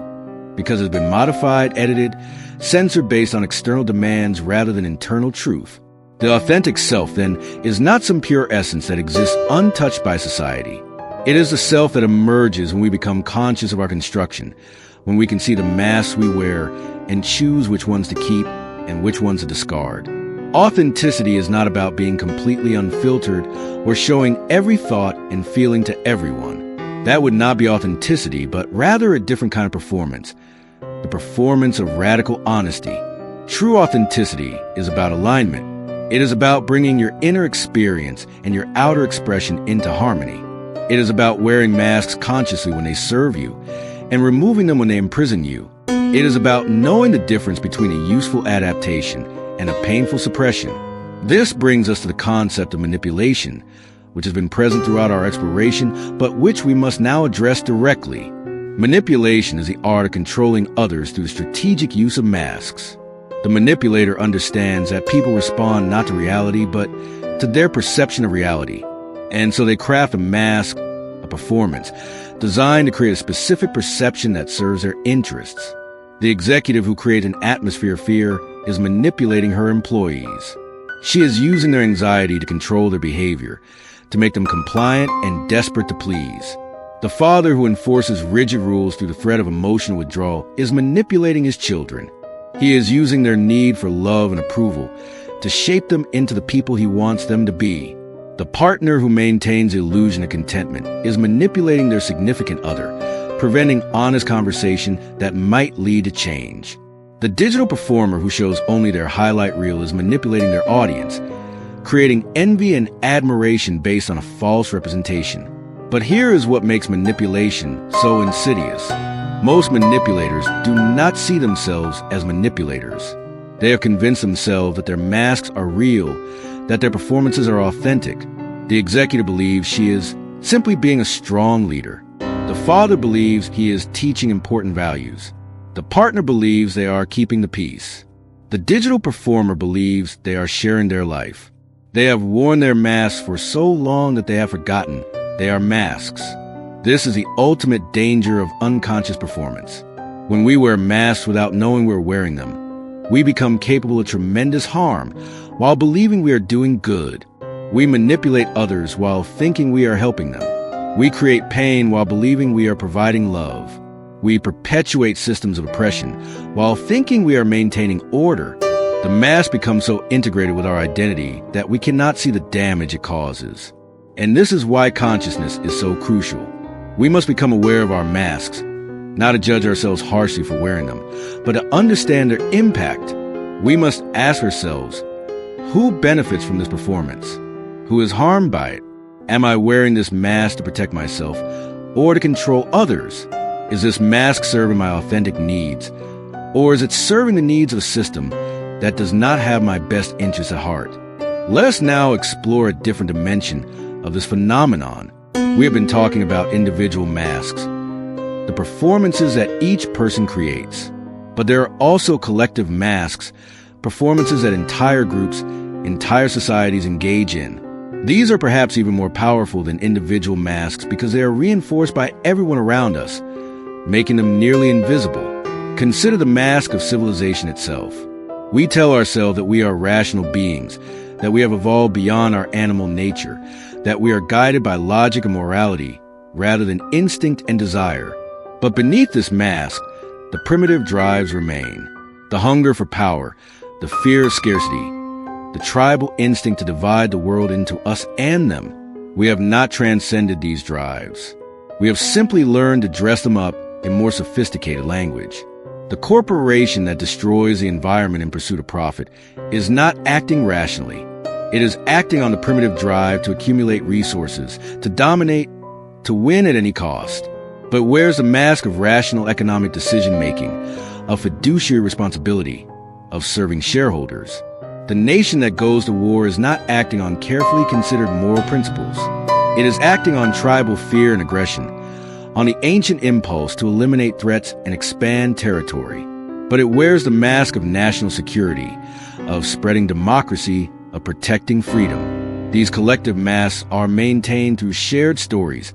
because it has been modified, edited, censored based on external demands rather than internal truth. The authentic self, then, is not some pure essence that exists untouched by society. It is the self that emerges when we become conscious of our construction, when we can see the masks we wear and choose which ones to keep and which ones to discard. Authenticity is not about being completely unfiltered or showing every thought and feeling to everyone. That would not be authenticity, but rather a different kind of performance. The performance of radical honesty. True authenticity is about alignment. It is about bringing your inner experience and your outer expression into harmony. It is about wearing masks consciously when they serve you and removing them when they imprison you. It is about knowing the difference between a useful adaptation and a painful suppression. This brings us to the concept of manipulation, which has been present throughout our exploration, but which we must now address directly. Manipulation is the art of controlling others through the strategic use of masks. The manipulator understands that people respond not to reality, but to their perception of reality. And so they craft a mask, a performance, designed to create a specific perception that serves their interests. The executive who creates an atmosphere of fear is manipulating her employees. She is using their anxiety to control their behavior, to make them compliant and desperate to please. The father who enforces rigid rules through the threat of emotional withdrawal is manipulating his children. He is using their need for love and approval to shape them into the people he wants them to be. The partner who maintains the illusion of contentment is manipulating their significant other, preventing honest conversation that might lead to change. The digital performer who shows only their highlight reel is manipulating their audience, creating envy and admiration based on a false representation. But here is what makes manipulation so insidious. Most manipulators do not see themselves as manipulators. They have convinced themselves that their masks are real, that their performances are authentic. The executive believes she is simply being a strong leader. The father believes he is teaching important values. The partner believes they are keeping the peace. The digital performer believes they are sharing their life. They have worn their masks for so long that they have forgotten they are masks. This is the ultimate danger of unconscious performance. When we wear masks without knowing we're wearing them, we become capable of tremendous harm while believing we are doing good. We manipulate others while thinking we are helping them. We create pain while believing we are providing love. We perpetuate systems of oppression while thinking we are maintaining order. The mask becomes so integrated with our identity that we cannot see the damage it causes. And this is why consciousness is so crucial. We must become aware of our masks, not to judge ourselves harshly for wearing them, but to understand their impact. We must ask ourselves, who benefits from this performance? Who is harmed by it? Am I wearing this mask to protect myself or to control others? Is this mask serving my authentic needs, or is it serving the needs of a system that does not have my best interests at heart? Let us now explore a different dimension of this phenomenon. We have been talking about individual masks, the performances that each person creates. But there are also collective masks, performances that entire groups, entire societies engage in. These are perhaps even more powerful than individual masks because they are reinforced by everyone around us, making them nearly invisible. Consider the mask of civilization itself. We tell ourselves that we are rational beings, that we have evolved beyond our animal nature, that we are guided by logic and morality rather than instinct and desire. But beneath this mask, the primitive drives remain. The hunger for power, the fear of scarcity, the tribal instinct to divide the world into us and them. We have not transcended these drives. We have simply learned to dress them up in more sophisticated language. The corporation that destroys the environment in pursuit of profit is not acting rationally. It is acting on the primitive drive to accumulate resources, to dominate, to win at any cost. But wears the mask of rational economic decision-making, of fiduciary responsibility, of serving shareholders. The nation that goes to war is not acting on carefully considered moral principles. It is acting on tribal fear and aggression, on the ancient impulse to eliminate threats and expand territory. But it wears the mask of national security, of spreading democracy, of protecting freedom. These collective masks are maintained through shared stories,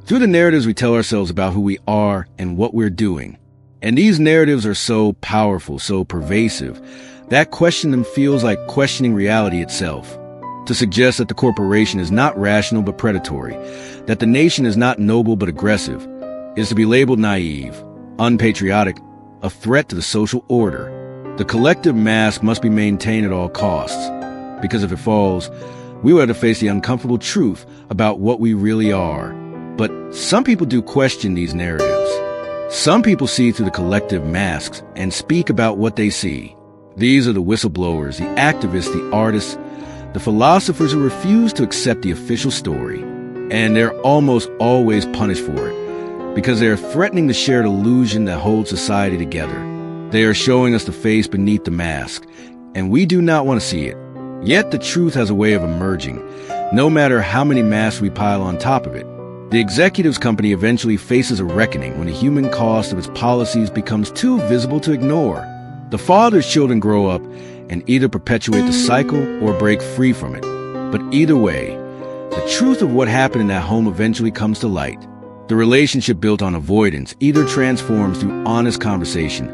through the narratives we tell ourselves about who we are and what we're doing. And these narratives are so powerful, so pervasive, that questioning them feels like questioning reality itself. To suggest that the corporation is not rational but predatory, that the nation is not noble but aggressive, is to be labeled naive, unpatriotic, a threat to the social order. The collective mask must be maintained at all costs, because if it falls, we will have to face the uncomfortable truth about what we really are. But some people do question these narratives. Some people see through the collective masks and speak about what they see. These are the whistleblowers, the activists, the artists, the philosophers who refuse to accept the official story. And they're almost always punished for it, because they are threatening the shared illusion that holds society together. They are showing us the face beneath the mask, and we do not want to see it. Yet the truth has a way of emerging, no matter how many masks we pile on top of it. The executive's company eventually faces a reckoning when the human cost of its policies becomes too visible to ignore. The father's children grow up and either perpetuate the cycle or break free from it. But either way, the truth of what happened in that home eventually comes to light. The relationship built on avoidance either transforms through honest conversation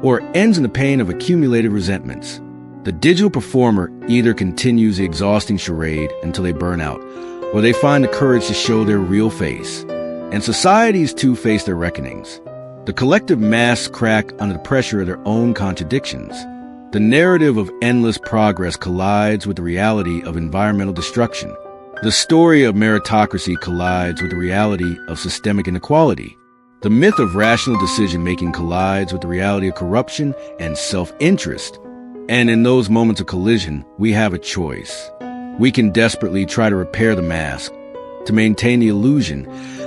or ends in the pain of accumulated resentments. The digital performer either continues the exhausting charade until they burn out, or they find the courage to show their real face. And societies too face their reckonings. The collective masks crack under the pressure of their own contradictions. The narrative of endless progress collides with the reality of environmental destruction. The story of meritocracy collides with the reality of systemic inequality. The myth of rational decision-making collides with the reality of corruption and self-interest. And in those moments of collision, we have a choice. We can desperately try to repair the mask, to maintain the illusion,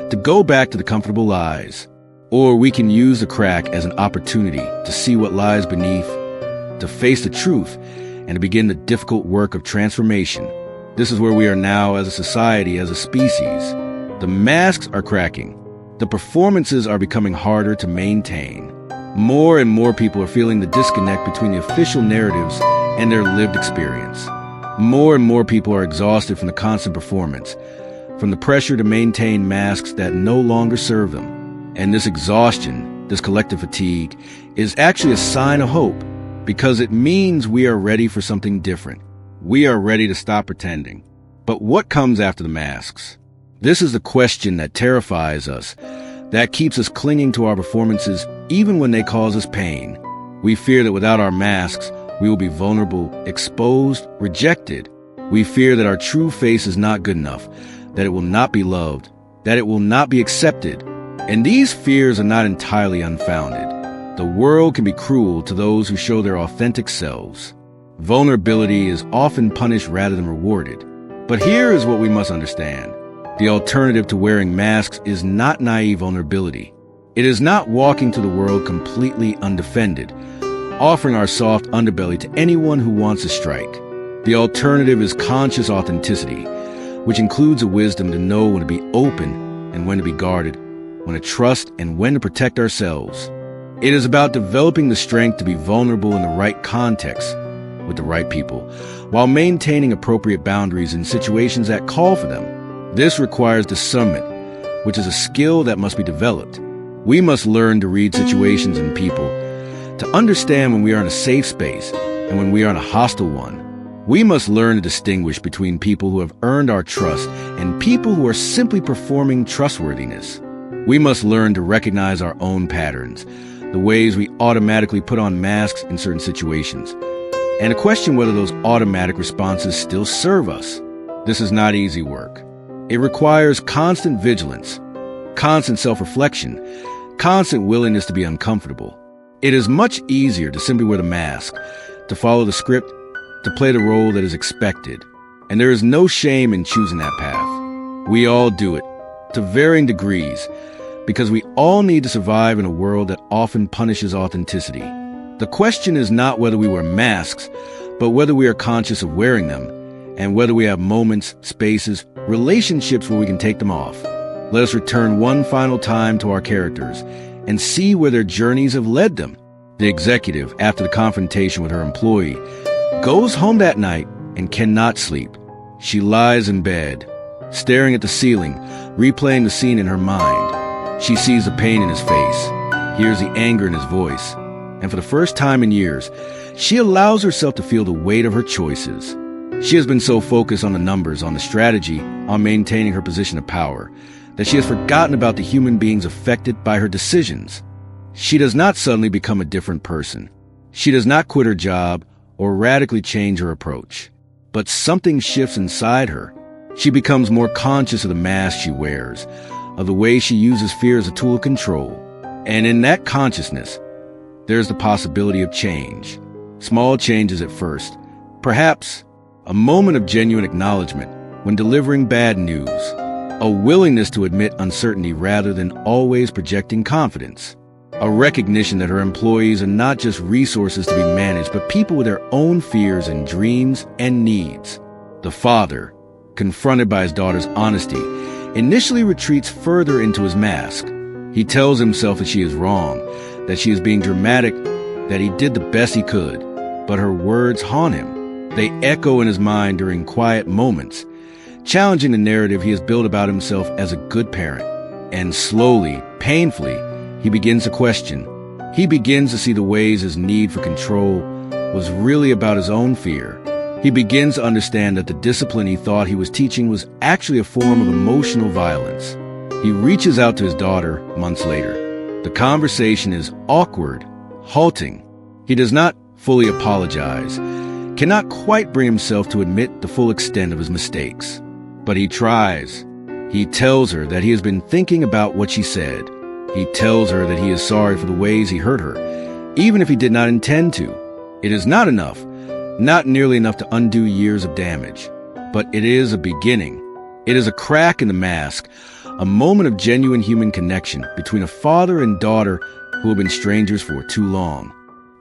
to go back to the comfortable lies. Or we can use the crack as an opportunity to see what lies beneath, to face the truth, and to begin the difficult work of transformation. This is where we are now as a society, as a species. The masks are cracking. The performances are becoming harder to maintain. More and more people are feeling the disconnect between the official narratives and their lived experience. More and more people are exhausted from the constant performance, from the pressure to maintain masks that no longer serve them. And this exhaustion, this collective fatigue, is actually a sign of hope, because it means we are ready for something different. We are ready to stop pretending. But what comes after the masks? This is the question that terrifies us, that keeps us clinging to our performances even when they cause us pain. We fear that without our masks, we will be vulnerable, exposed, rejected. We fear that our true face is not good enough, that it will not be loved, that it will not be accepted. And these fears are not entirely unfounded. The world can be cruel to those who show their authentic selves. Vulnerability is often punished rather than rewarded. But here is what we must understand. The alternative to wearing masks is not naive vulnerability. It is not walking to the world completely undefended, offering our soft underbelly to anyone who wants to strike. The alternative is conscious authenticity, which includes a wisdom to know when to be open and when to be guarded, when to trust and when to protect ourselves. It is about developing the strength to be vulnerable in the right context, with the right people, while maintaining appropriate boundaries in situations that call for them. This requires discernment, which is a skill that must be developed. We must learn to read situations and people, to understand when we are in a safe space and when we are in a hostile one. We must learn to distinguish between people who have earned our trust and people who are simply performing trustworthiness. We must learn to recognize our own patterns, the ways we automatically put on masks in certain situations, and to question whether those automatic responses still serve us. This is not easy work. It requires constant vigilance, constant self-reflection, constant willingness to be uncomfortable. It is much easier to simply wear the mask, to follow the script, to play the role that is expected. And there is no shame in choosing that path. We all do it, to varying degrees, because we all need to survive in a world that often punishes authenticity. The question is not whether we wear masks, but whether we are conscious of wearing them, and whether we have moments, spaces, relationships where we can take them off. Let us return one final time to our characters and see where their journeys have led them. The executive, after the confrontation with her employee, goes home that night and cannot sleep. She lies in bed, staring at the ceiling, replaying the scene in her mind. She sees the pain in his face, hears the anger in his voice, and for the first time in years, she allows herself to feel the weight of her choices. She has been so focused on the numbers, on the strategy, on maintaining her position of power, that she has forgotten about the human beings affected by her decisions. She does not suddenly become a different person. She does not quit her job or radically change her approach. But something shifts inside her. She becomes more conscious of the mask she wears, of the way she uses fear as a tool of control. And in that consciousness, there's the possibility of change. Small changes at first. Perhaps a moment of genuine acknowledgement when delivering bad news. A willingness to admit uncertainty rather than always projecting confidence. A recognition that her employees are not just resources to be managed, but people with their own fears and dreams and needs. The father, confronted by his daughter's honesty, initially retreats further into his mask. He tells himself that she is wrong, that she is being dramatic, that he did the best he could. But her words haunt him. They echo in his mind during quiet moments, challenging the narrative he has built about himself as a good parent. And slowly, painfully, he begins to question. He begins to see the ways his need for control was really about his own fear. He begins to understand that the discipline he thought he was teaching was actually a form of emotional violence. He reaches out to his daughter months later. The conversation is awkward, halting. He does not fully apologize, cannot quite bring himself to admit the full extent of his mistakes. But he tries. He tells her that he has been thinking about what she said. He tells her that he is sorry for the ways he hurt her, even if he did not intend to. It is not enough, not nearly enough to undo years of damage. But it is a beginning. It is a crack in the mask, a moment of genuine human connection between a father and daughter who have been strangers for too long.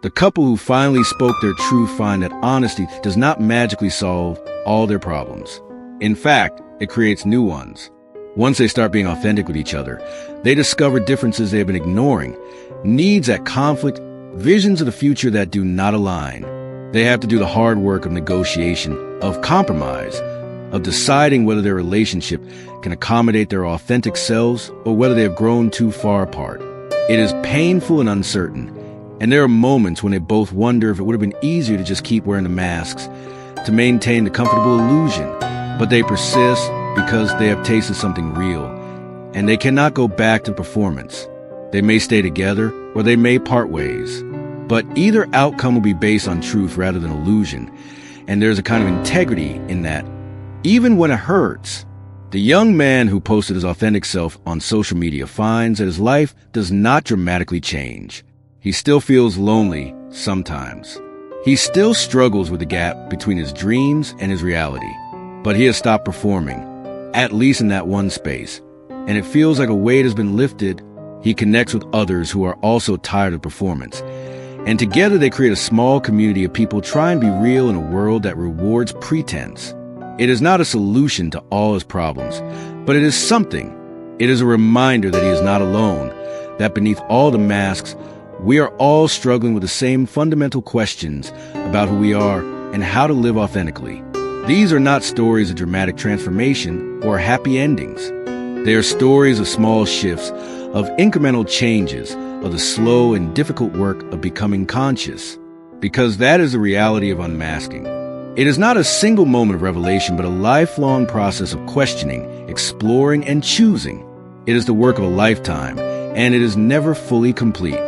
The couple who finally spoke their truth find that honesty does not magically solve all their problems. In fact, it creates new ones. Once they start being authentic with each other, they discover differences they have been ignoring, needs at conflict, visions of the future that do not align. They have to do the hard work of negotiation, of compromise, of deciding whether their relationship can accommodate their authentic selves or whether they have grown too far apart. It is painful and uncertain, and there are moments when they both wonder if it would have been easier to just keep wearing the masks, to maintain the comfortable illusion, but they persist because they have tasted something real, and they cannot go back to performance. They may stay together, or they may part ways. But either outcome will be based on truth rather than illusion, and there's a kind of integrity in that, even when it hurts. The young man who posted his authentic self on social media finds that his life does not dramatically change. He still feels lonely sometimes. He still struggles with the gap between his dreams and his reality, but he has stopped performing, at least in that one space, and it feels like a weight has been lifted. He connects with others who are also tired of performance, and together they create a small community of people trying to be real in a world that rewards pretense. It is not a solution to all his problems, but it is something. It is a reminder that he is not alone, that beneath all the masks, we are all struggling with the same fundamental questions about who we are and how to live authentically. These are not stories of dramatic transformation or happy endings. They are stories of small shifts, of incremental changes, of the slow and difficult work of becoming conscious, because that is the reality of unmasking. It is not a single moment of revelation, but a lifelong process of questioning, exploring, and choosing. It is the work of a lifetime, and it is never fully complete.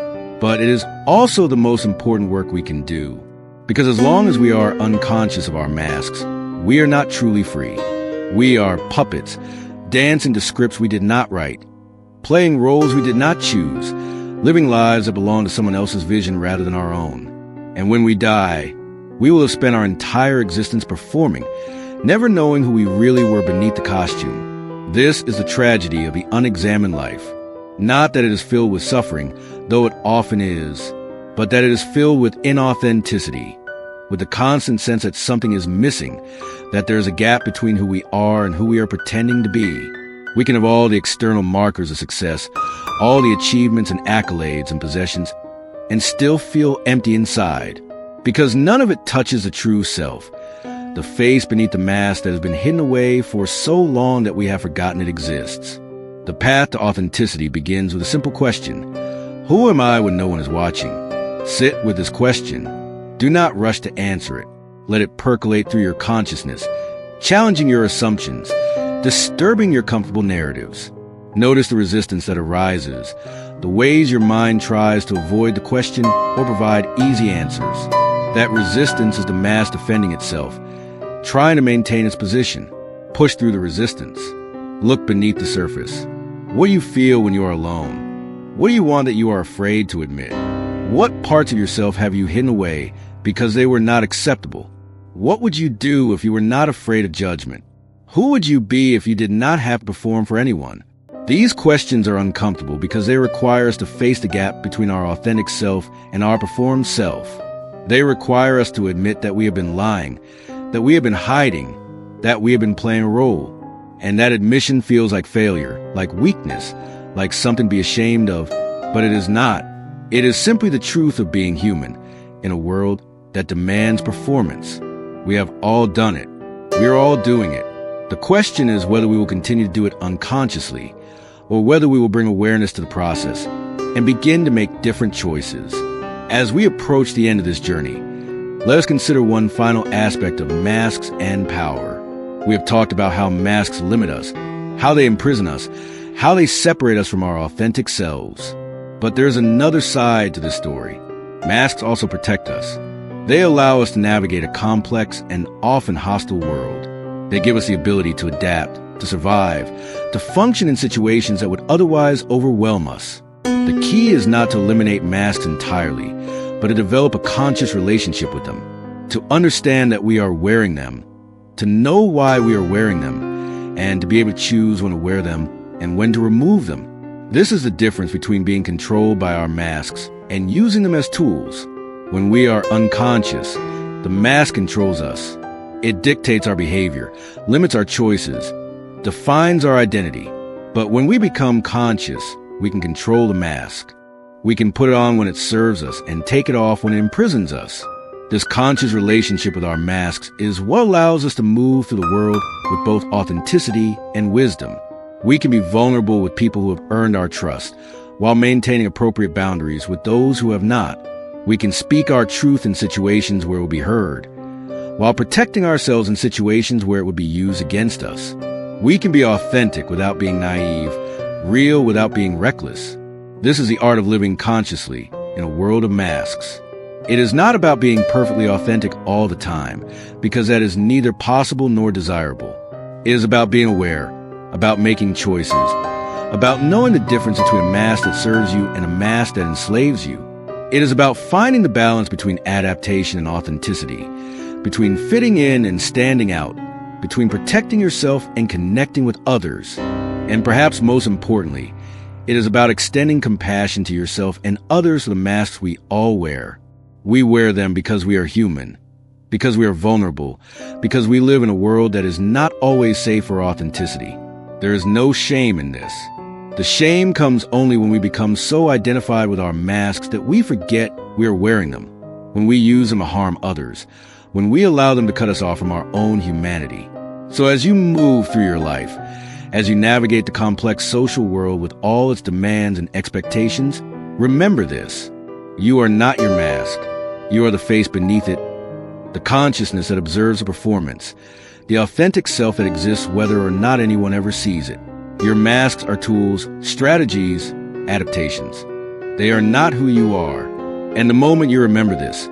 But it is also the most important work we can do, because as long as we are unconscious of our masks, we are not truly free. We are puppets, dancing to scripts we did not write, playing roles we did not choose, living lives that belong to someone else's vision rather than our own. And when we die, we will have spent our entire existence performing, never knowing who we really were beneath the costume. This is the tragedy of the unexamined life. Not that it is filled with suffering, though it often is, but that it is filled with inauthenticity, with the constant sense that something is missing, that there is a gap between who we are and who we are pretending to be. We can have all the external markers of success, all the achievements and accolades and possessions, and still feel empty inside, because none of it touches the true self, the face beneath the mask that has been hidden away for so long that we have forgotten it exists. The path to authenticity begins with a simple question: who am I when no one is watching? Sit with this question. Do not rush to answer it. Let it percolate through your consciousness, challenging your assumptions, disturbing your comfortable narratives. Notice the resistance that arises, the ways your mind tries to avoid the question or provide easy answers. That resistance is the mask defending itself, trying to maintain its position. Push through the resistance. Look beneath the surface. What do you feel when you are alone? What do you want that you are afraid to admit? What parts of yourself have you hidden away because they were not acceptable? What would you do if you were not afraid of judgment? Who would you be if you did not have to perform for anyone? These questions are uncomfortable because they require us to face the gap between our authentic self and our performed self. They require us to admit that we have been lying, that we have been hiding, that we have been playing a role. And that admission feels like failure, like weakness, like something to be ashamed of, but it is not. It is simply the truth of being human in a world that demands performance. We have all done it. We are all doing it. The question is whether we will continue to do it unconsciously, or whether we will bring awareness to the process and begin to make different choices. As we approach the end of this journey, let us consider one final aspect of masks and power. We have talked about how masks limit us, how they imprison us, how they separate us from our authentic selves. But there's another side to this story. Masks also protect us. They allow us to navigate a complex and often hostile world. They give us the ability to adapt, to survive, to function in situations that would otherwise overwhelm us. The key is not to eliminate masks entirely, but to develop a conscious relationship with them, to understand that we are wearing them, to know why we are wearing them, and to be able to choose when to wear them and when to remove them. This is the difference between being controlled by our masks and using them as tools. When we are unconscious, the mask controls us. It dictates our behavior, limits our choices, defines our identity. But when we become conscious, we can control the mask. We can put it on when it serves us and take it off when it imprisons us. This conscious relationship with our masks is what allows us to move through the world with both authenticity and wisdom. We can be vulnerable with people who have earned our trust, while maintaining appropriate boundaries with those who have not. We can speak our truth in situations where it will be heard, while protecting ourselves in situations where it would be used against us. We can be authentic without being naive, real without being reckless. This is the art of living consciously in a world of masks. It is not about being perfectly authentic all the time, because that is neither possible nor desirable. It is about being aware, about making choices, about knowing the difference between a mask that serves you and a mask that enslaves you. It is about finding the balance between adaptation and authenticity, between fitting in and standing out, between protecting yourself and connecting with others. And perhaps most importantly, it is about extending compassion to yourself and others for the masks we all wear. We wear them because we are human, because we are vulnerable, because we live in a world that is not always safe for authenticity. There is no shame in this. The shame comes only when we become so identified with our masks that we forget we are wearing them, when we use them to harm others, when we allow them to cut us off from our own humanity. So as you move through your life, as you navigate the complex social world with all its demands and expectations, remember this. You are not your mask. You are the face beneath it, the consciousness that observes a performance, the authentic self that exists whether or not anyone ever sees it. Your masks are tools, strategies, adaptations. They are not who you are. And the moment you remember this,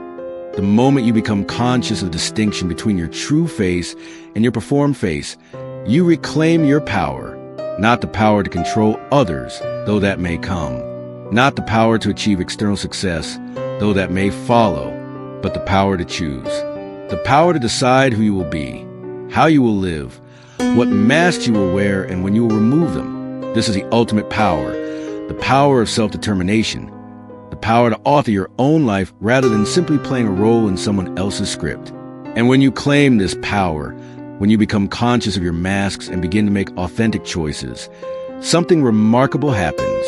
the moment you become conscious of the distinction between your true face and your performed face, you reclaim your power, not the power to control others, though that may come, not the power to achieve external success, though that may follow, but the power to choose, the power to decide who you will be, how you will live, what masks you will wear, and when you will remove them. This is the ultimate power, the power of self-determination, the power to author your own life rather than simply playing a role in someone else's script. And when you claim this power, when you become conscious of your masks and begin to make authentic choices, something remarkable happens.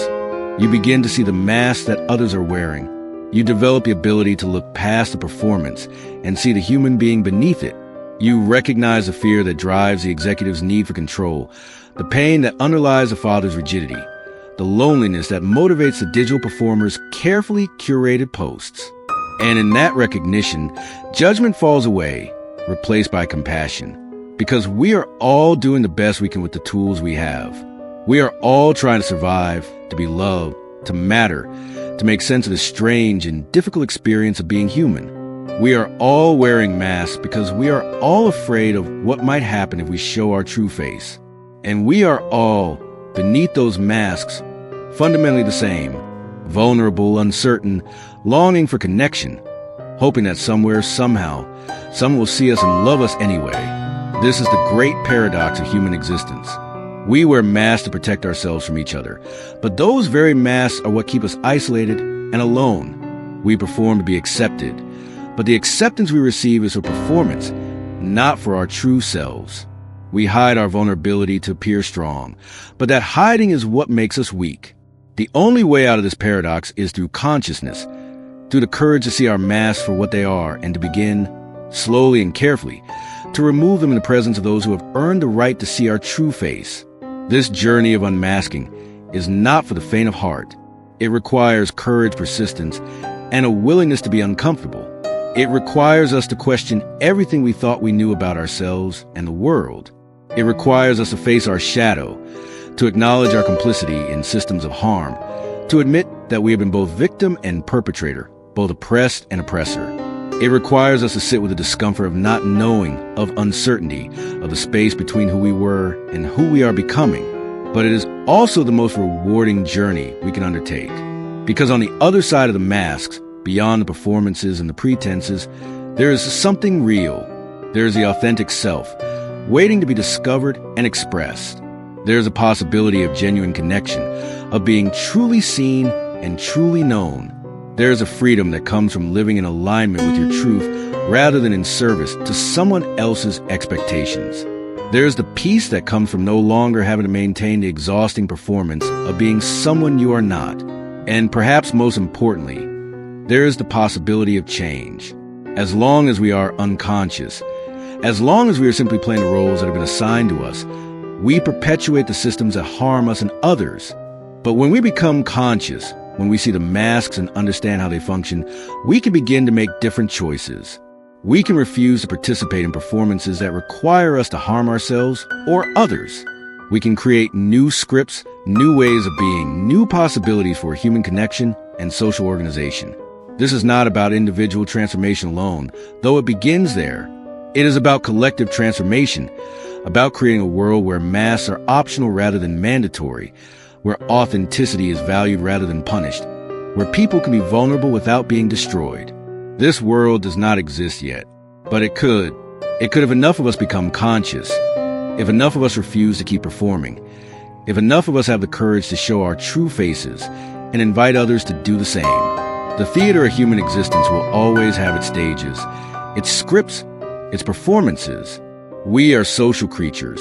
You begin to see the masks that others are wearing. You develop the ability to look past the performance and see the human being beneath it. You recognize the fear that drives the executive's need for control, the pain that underlies the father's rigidity, the loneliness that motivates the digital performer's carefully curated posts. And in that recognition, judgment falls away, replaced by compassion. Because we are all doing the best we can with the tools we have. We are all trying to survive, to be loved, to matter, to make sense of the strange and difficult experience of being human. We are all wearing masks because we are all afraid of what might happen if we show our true face. And we are all, beneath those masks, fundamentally the same, vulnerable, uncertain, longing for connection, hoping that somewhere, somehow, someone will see us and love us anyway. This is the great paradox of human existence. We wear masks to protect ourselves from each other, but those very masks are what keep us isolated and alone. We perform to be accepted, but the acceptance we receive is for performance, not for our true selves. We hide our vulnerability to appear strong, but that hiding is what makes us weak. The only way out of this paradox is through consciousness, through the courage to see our masks for what they are and to begin, slowly and carefully, to remove them in the presence of those who have earned the right to see our true face. This journey of unmasking is not for the faint of heart. It requires courage, persistence, and a willingness to be uncomfortable. It requires us to question everything we thought we knew about ourselves and the world. It requires us to face our shadow, to acknowledge our complicity in systems of harm, to admit that we have been both victim and perpetrator, both oppressed and oppressor. It requires us to sit with the discomfort of not knowing, of uncertainty, of the space between who we were and who we are becoming. But it is also the most rewarding journey we can undertake. Because on the other side of the masks, beyond the performances and the pretenses, there is something real. There is the authentic self, waiting to be discovered and expressed. There's a possibility of genuine connection, of being truly seen and truly known. There's a freedom that comes from living in alignment with your truth rather than in service to someone else's expectations. There's the peace that comes from no longer having to maintain the exhausting performance of being someone you are not. And perhaps most importantly, there is the possibility of change. As long as we are unconscious, as long as we are simply playing the roles that have been assigned to us, we perpetuate the systems that harm us and others. But when we become conscious, when we see the masks and understand how they function, we can begin to make different choices. We can refuse to participate in performances that require us to harm ourselves or others. We can create new scripts, new ways of being, new possibilities for human connection and social organization. This is not about individual transformation alone, though it begins there. It is about collective transformation, about creating a world where masks are optional rather than mandatory, where authenticity is valued rather than punished, where people can be vulnerable without being destroyed. This world does not exist yet, but it could. It could if enough of us become conscious, if enough of us refuse to keep performing, if enough of us have the courage to show our true faces and invite others to do the same. The theater of human existence will always have its stages, its scripts, its performances. We are social creatures,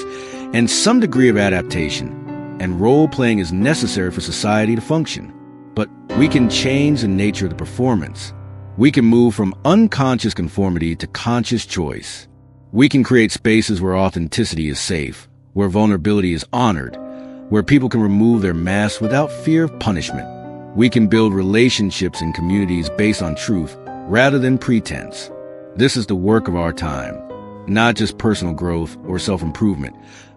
and some degree of adaptation and role-playing is necessary for society to function. But we can change the nature of the performance. We can move from unconscious conformity to conscious choice. We can create spaces where authenticity is safe, where vulnerability is honored, where people can remove their masks without fear of punishment. We can build relationships and communities based on truth rather than pretense. This is the work of our time, not just personal growth or self-improvement,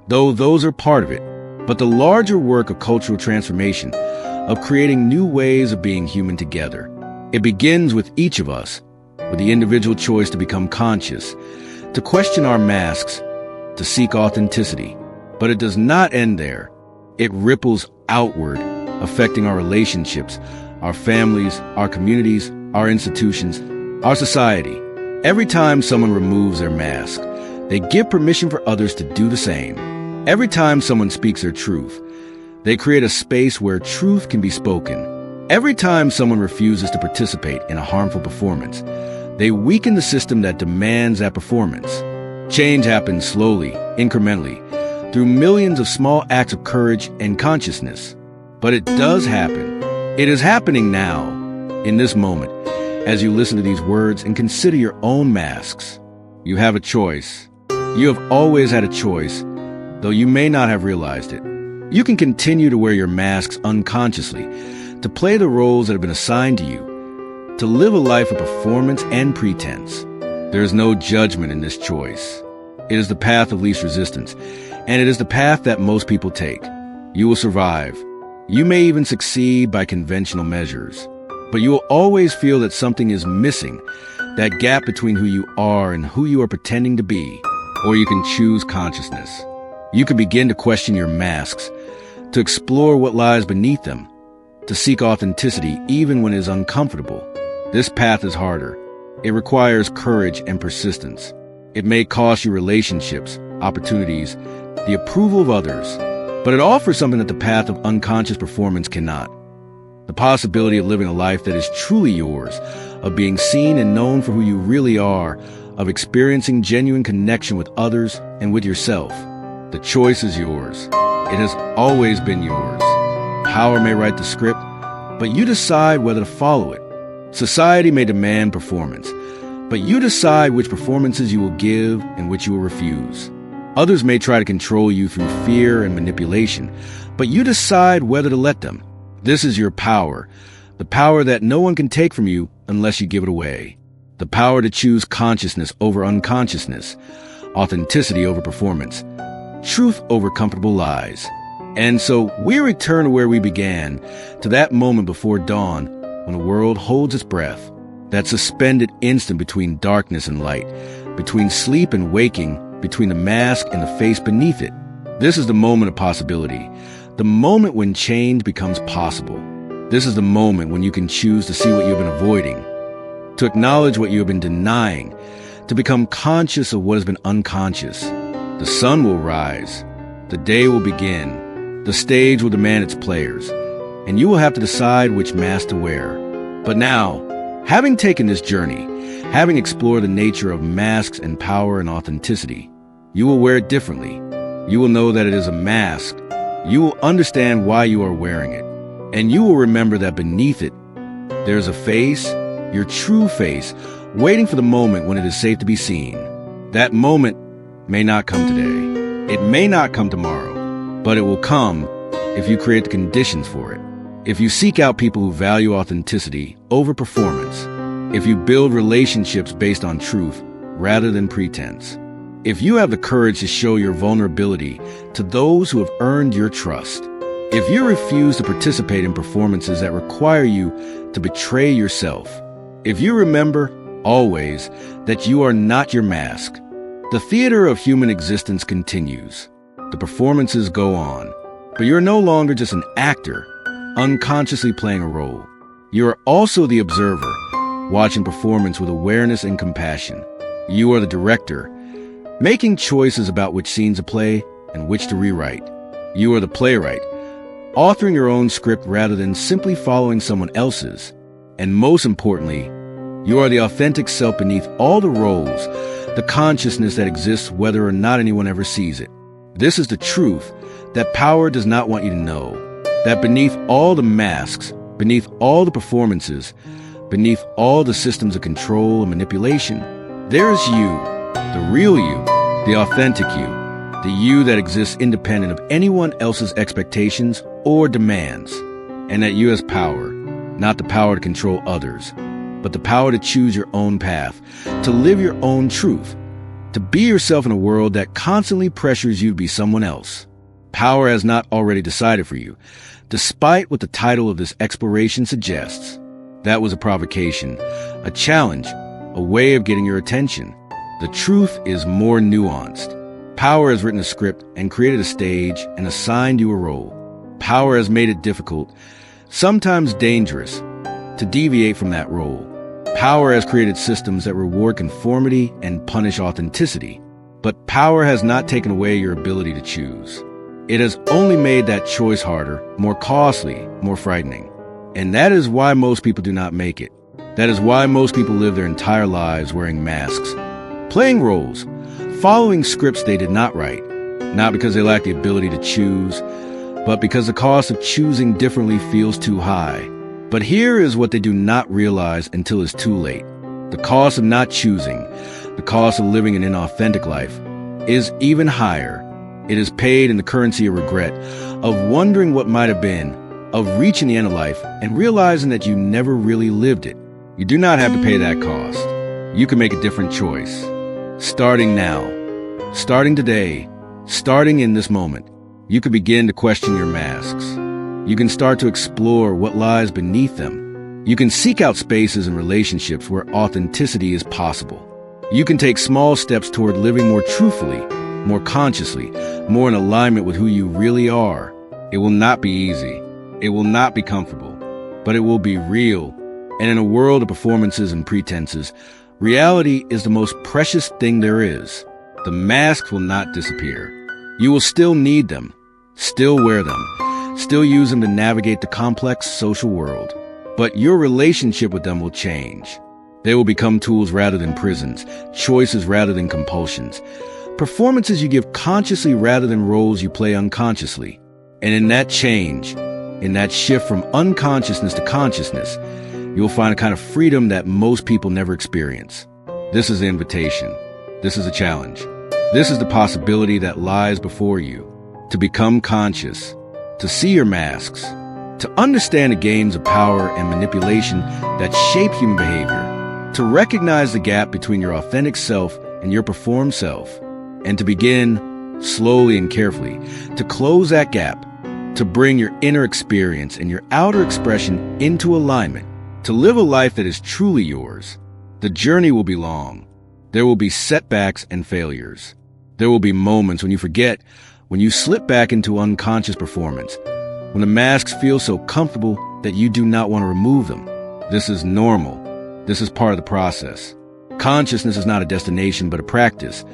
though those are part of it, but the larger work of cultural transformation, of creating new ways of being human together. It begins with each of us, with the individual choice to become conscious, to question our masks, to seek authenticity. But it does not end there. It ripples outward, affecting our relationships, our families, our communities, our institutions, our society. Every time someone removes their mask, they give permission for others to do the same. Every time someone speaks their truth, they create a space where truth can be spoken. Every time someone refuses to participate in a harmful performance, they weaken the system that demands that performance. Change happens slowly, incrementally, through millions of small acts of courage and consciousness. But it does happen. It is happening now, in this moment, as you listen to these words and consider your own masks. You have a choice. You have always had a choice, though you may not have realized it. You can continue to wear your masks unconsciously, to play the roles that have been assigned to you, to live a life of performance and pretense. There is no judgment in this choice. It is the path of least resistance, and it is the path that most people take. You will survive. You may even succeed by conventional measures, but you will always feel that something is missing, that gap between who you are and who you are pretending to be. Or you can choose consciousness. You can begin to question your masks, to explore what lies beneath them, to seek authenticity even when it is uncomfortable. This path is harder. It requires courage and persistence. It may cost you relationships, opportunities, the approval of others, but it offers something that the path of unconscious performance cannot. The possibility of living a life that is truly yours, of being seen and known for who you really are, of experiencing genuine connection with others and with yourself. The choice is yours. It has always been yours. Power may write the script, but you decide whether to follow it. Society may demand performance, but you decide which performances you will give and which you will refuse. Others may try to control you through fear and manipulation, but you decide whether to let them. This is your power, the power that no one can take from you unless you give it away. The power to choose consciousness over unconsciousness, authenticity over performance, truth over comfortable lies. And so we return to where we began, to that moment before dawn when the world holds its breath, that suspended instant between darkness and light, between sleep and waking, between the mask and the face beneath it. This is the moment of possibility, the moment when change becomes possible. This is the moment when you can choose to see what you've been avoiding, to acknowledge what you have been denying, to become conscious of what has been unconscious. The sun will rise. The day will begin. The stage will demand its players, and you will have to decide which mask to wear. But now, having taken this journey, having explored the nature of masks and power and authenticity, you will wear it differently. You will know that it is a mask. You will understand why you are wearing it. And you will remember that beneath it, there is a face, your true face, waiting for the moment when it is safe to be seen. That moment may not come today. It may not come tomorrow, but it will come if you create the conditions for it. If you seek out people who value authenticity over performance. If you build relationships based on truth rather than pretense. If you have the courage to show your vulnerability to those who have earned your trust. If you refuse to participate in performances that require you to betray yourself. If you remember, always, that you are not your mask. The theater of human existence continues. The performances go on. But you're no longer just an actor, unconsciously playing a role. You are also the observer, watching performance with awareness and compassion. You are the director, making choices about which scenes to play and which to rewrite. You are the playwright, authoring your own script rather than simply following someone else's. And most importantly, you are the authentic self beneath all the roles, the consciousness that exists whether or not anyone ever sees it. This is the truth that power does not want you to know, that beneath all the masks, beneath all the performances, beneath all the systems of control and manipulation, there is you, the real you, the authentic you, the you that exists independent of anyone else's expectations or demands, and that you has power, not the power to control others, but the power to choose your own path, to live your own truth, to be yourself in a world that constantly pressures you to be someone else. Power has not already decided for you, despite what the title of this exploration suggests. That was a provocation, a challenge, a way of getting your attention. The truth is more nuanced. Power has written a script and created a stage and assigned you a role. Power has made it difficult, sometimes dangerous, to deviate from that role. Power has created systems that reward conformity and punish authenticity. But power has not taken away your ability to choose. It has only made that choice harder, more costly, more frightening. And that is why most people do not make it. That is why most people live their entire lives wearing masks, playing roles, following scripts they did not write, not because they lack the ability to choose, but because the cost of choosing differently feels too high. But here is what they do not realize until it's too late. The cost of not choosing, the cost of living an inauthentic life, is even higher. It is paid in the currency of regret, of wondering what might have been, of reaching the end of life and realizing that you never really lived it. You do not have to pay that cost. You can make a different choice. Starting now, starting today, starting in this moment, you can begin to question your masks. You can start to explore what lies beneath them. You can seek out spaces and relationships where authenticity is possible. You can take small steps toward living more truthfully, more consciously, more in alignment with who you really are. It will not be easy. It will not be comfortable, but it will be real. And in a world of performances and pretenses, reality is the most precious thing there is. The masks will not disappear. You will still need them, still wear them, still use them to navigate the complex social world. But your relationship with them will change. They will become tools rather than prisons, choices rather than compulsions, performances you give consciously rather than roles you play unconsciously. And in that change, in that shift from unconsciousness to consciousness, you'll find a kind of freedom that most people never experience. This is the invitation. This is a challenge. This is the possibility that lies before you. To become conscious, to see your masks, to understand the games of power and manipulation that shape human behavior, to recognize the gap between your authentic self and your performed self, and to begin, slowly and carefully, to close that gap, to bring your inner experience and your outer expression into alignment, to live a life that is truly yours. The journey will be long. There will be setbacks and failures. There will be moments when you forget, when you slip back into unconscious performance, when the masks feel so comfortable that you do not want to remove them. This is normal. This is part of the process. Consciousness is not a destination, but a practice.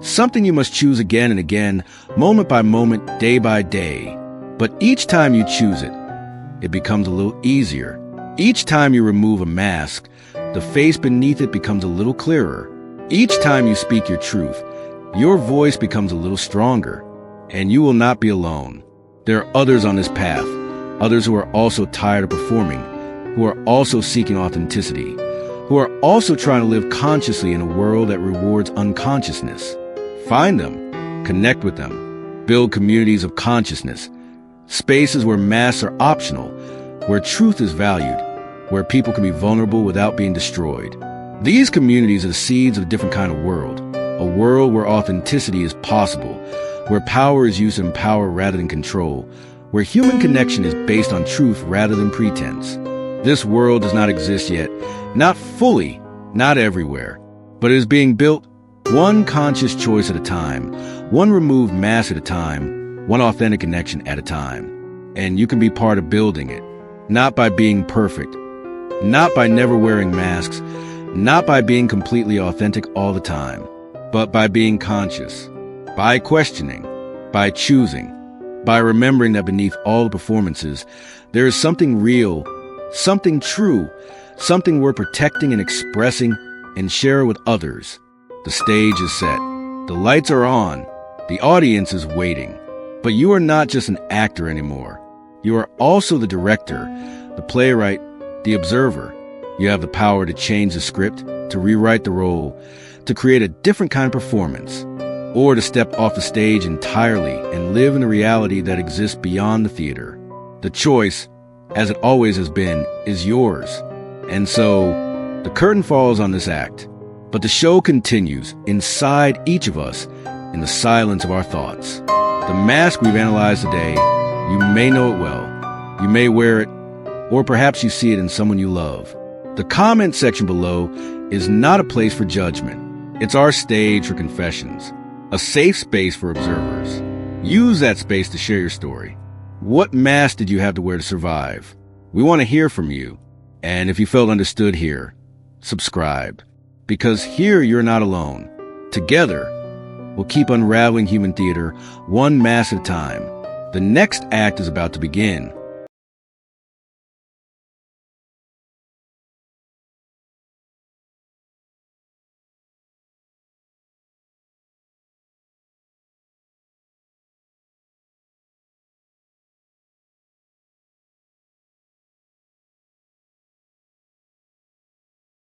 Something you must choose again and again, moment by moment, day by day. But each time you choose it, it becomes a little easier. Each time you remove a mask, the face beneath it becomes a little clearer. Each time you speak your truth, your voice becomes a little stronger. And you will not be alone. There are others on this path, others who are also tired of performing, who are also seeking authenticity, who are also trying to live consciously in a world that rewards unconsciousness. Find them, connect with them, build communities of consciousness, spaces where masks are optional, where truth is valued, where people can be vulnerable without being destroyed. These communities are the seeds of a different kind of world, a world where authenticity is possible, where power is used to empower rather than control, where human connection is based on truth rather than pretense. This world does not exist yet, not fully, not everywhere, but it is being built one conscious choice at a time, one removed mask at a time, one authentic connection at a time. And you can be part of building it, not by being perfect, not by never wearing masks, not by being completely authentic all the time, but by being conscious, by questioning, by choosing, by remembering that beneath all the performances, there is something real, something true, something worth protecting and expressing and share with others. The stage is set. The lights are on. The audience is waiting. But you are not just an actor anymore. You are also the director, the playwright, the observer. You have the power to change the script, to rewrite the role, to create a different kind of performance, or to step off the stage entirely and live in the reality that exists beyond the theater. The choice, as it always has been, is yours. And so, the curtain falls on this act, but the show continues inside each of us in the silence of our thoughts. The mask we've analyzed today, you may know it well, you may wear it, or perhaps you see it in someone you love. The comment section below is not a place for judgment. It's our stage for confessions, a safe space for observers. Use that space to share your story. What mask did you have to wear to survive? We want to hear from you. And if you felt understood here, subscribe. Because here you're not alone. Together, we'll keep unraveling human theater one mask at a time. The next act is about to begin.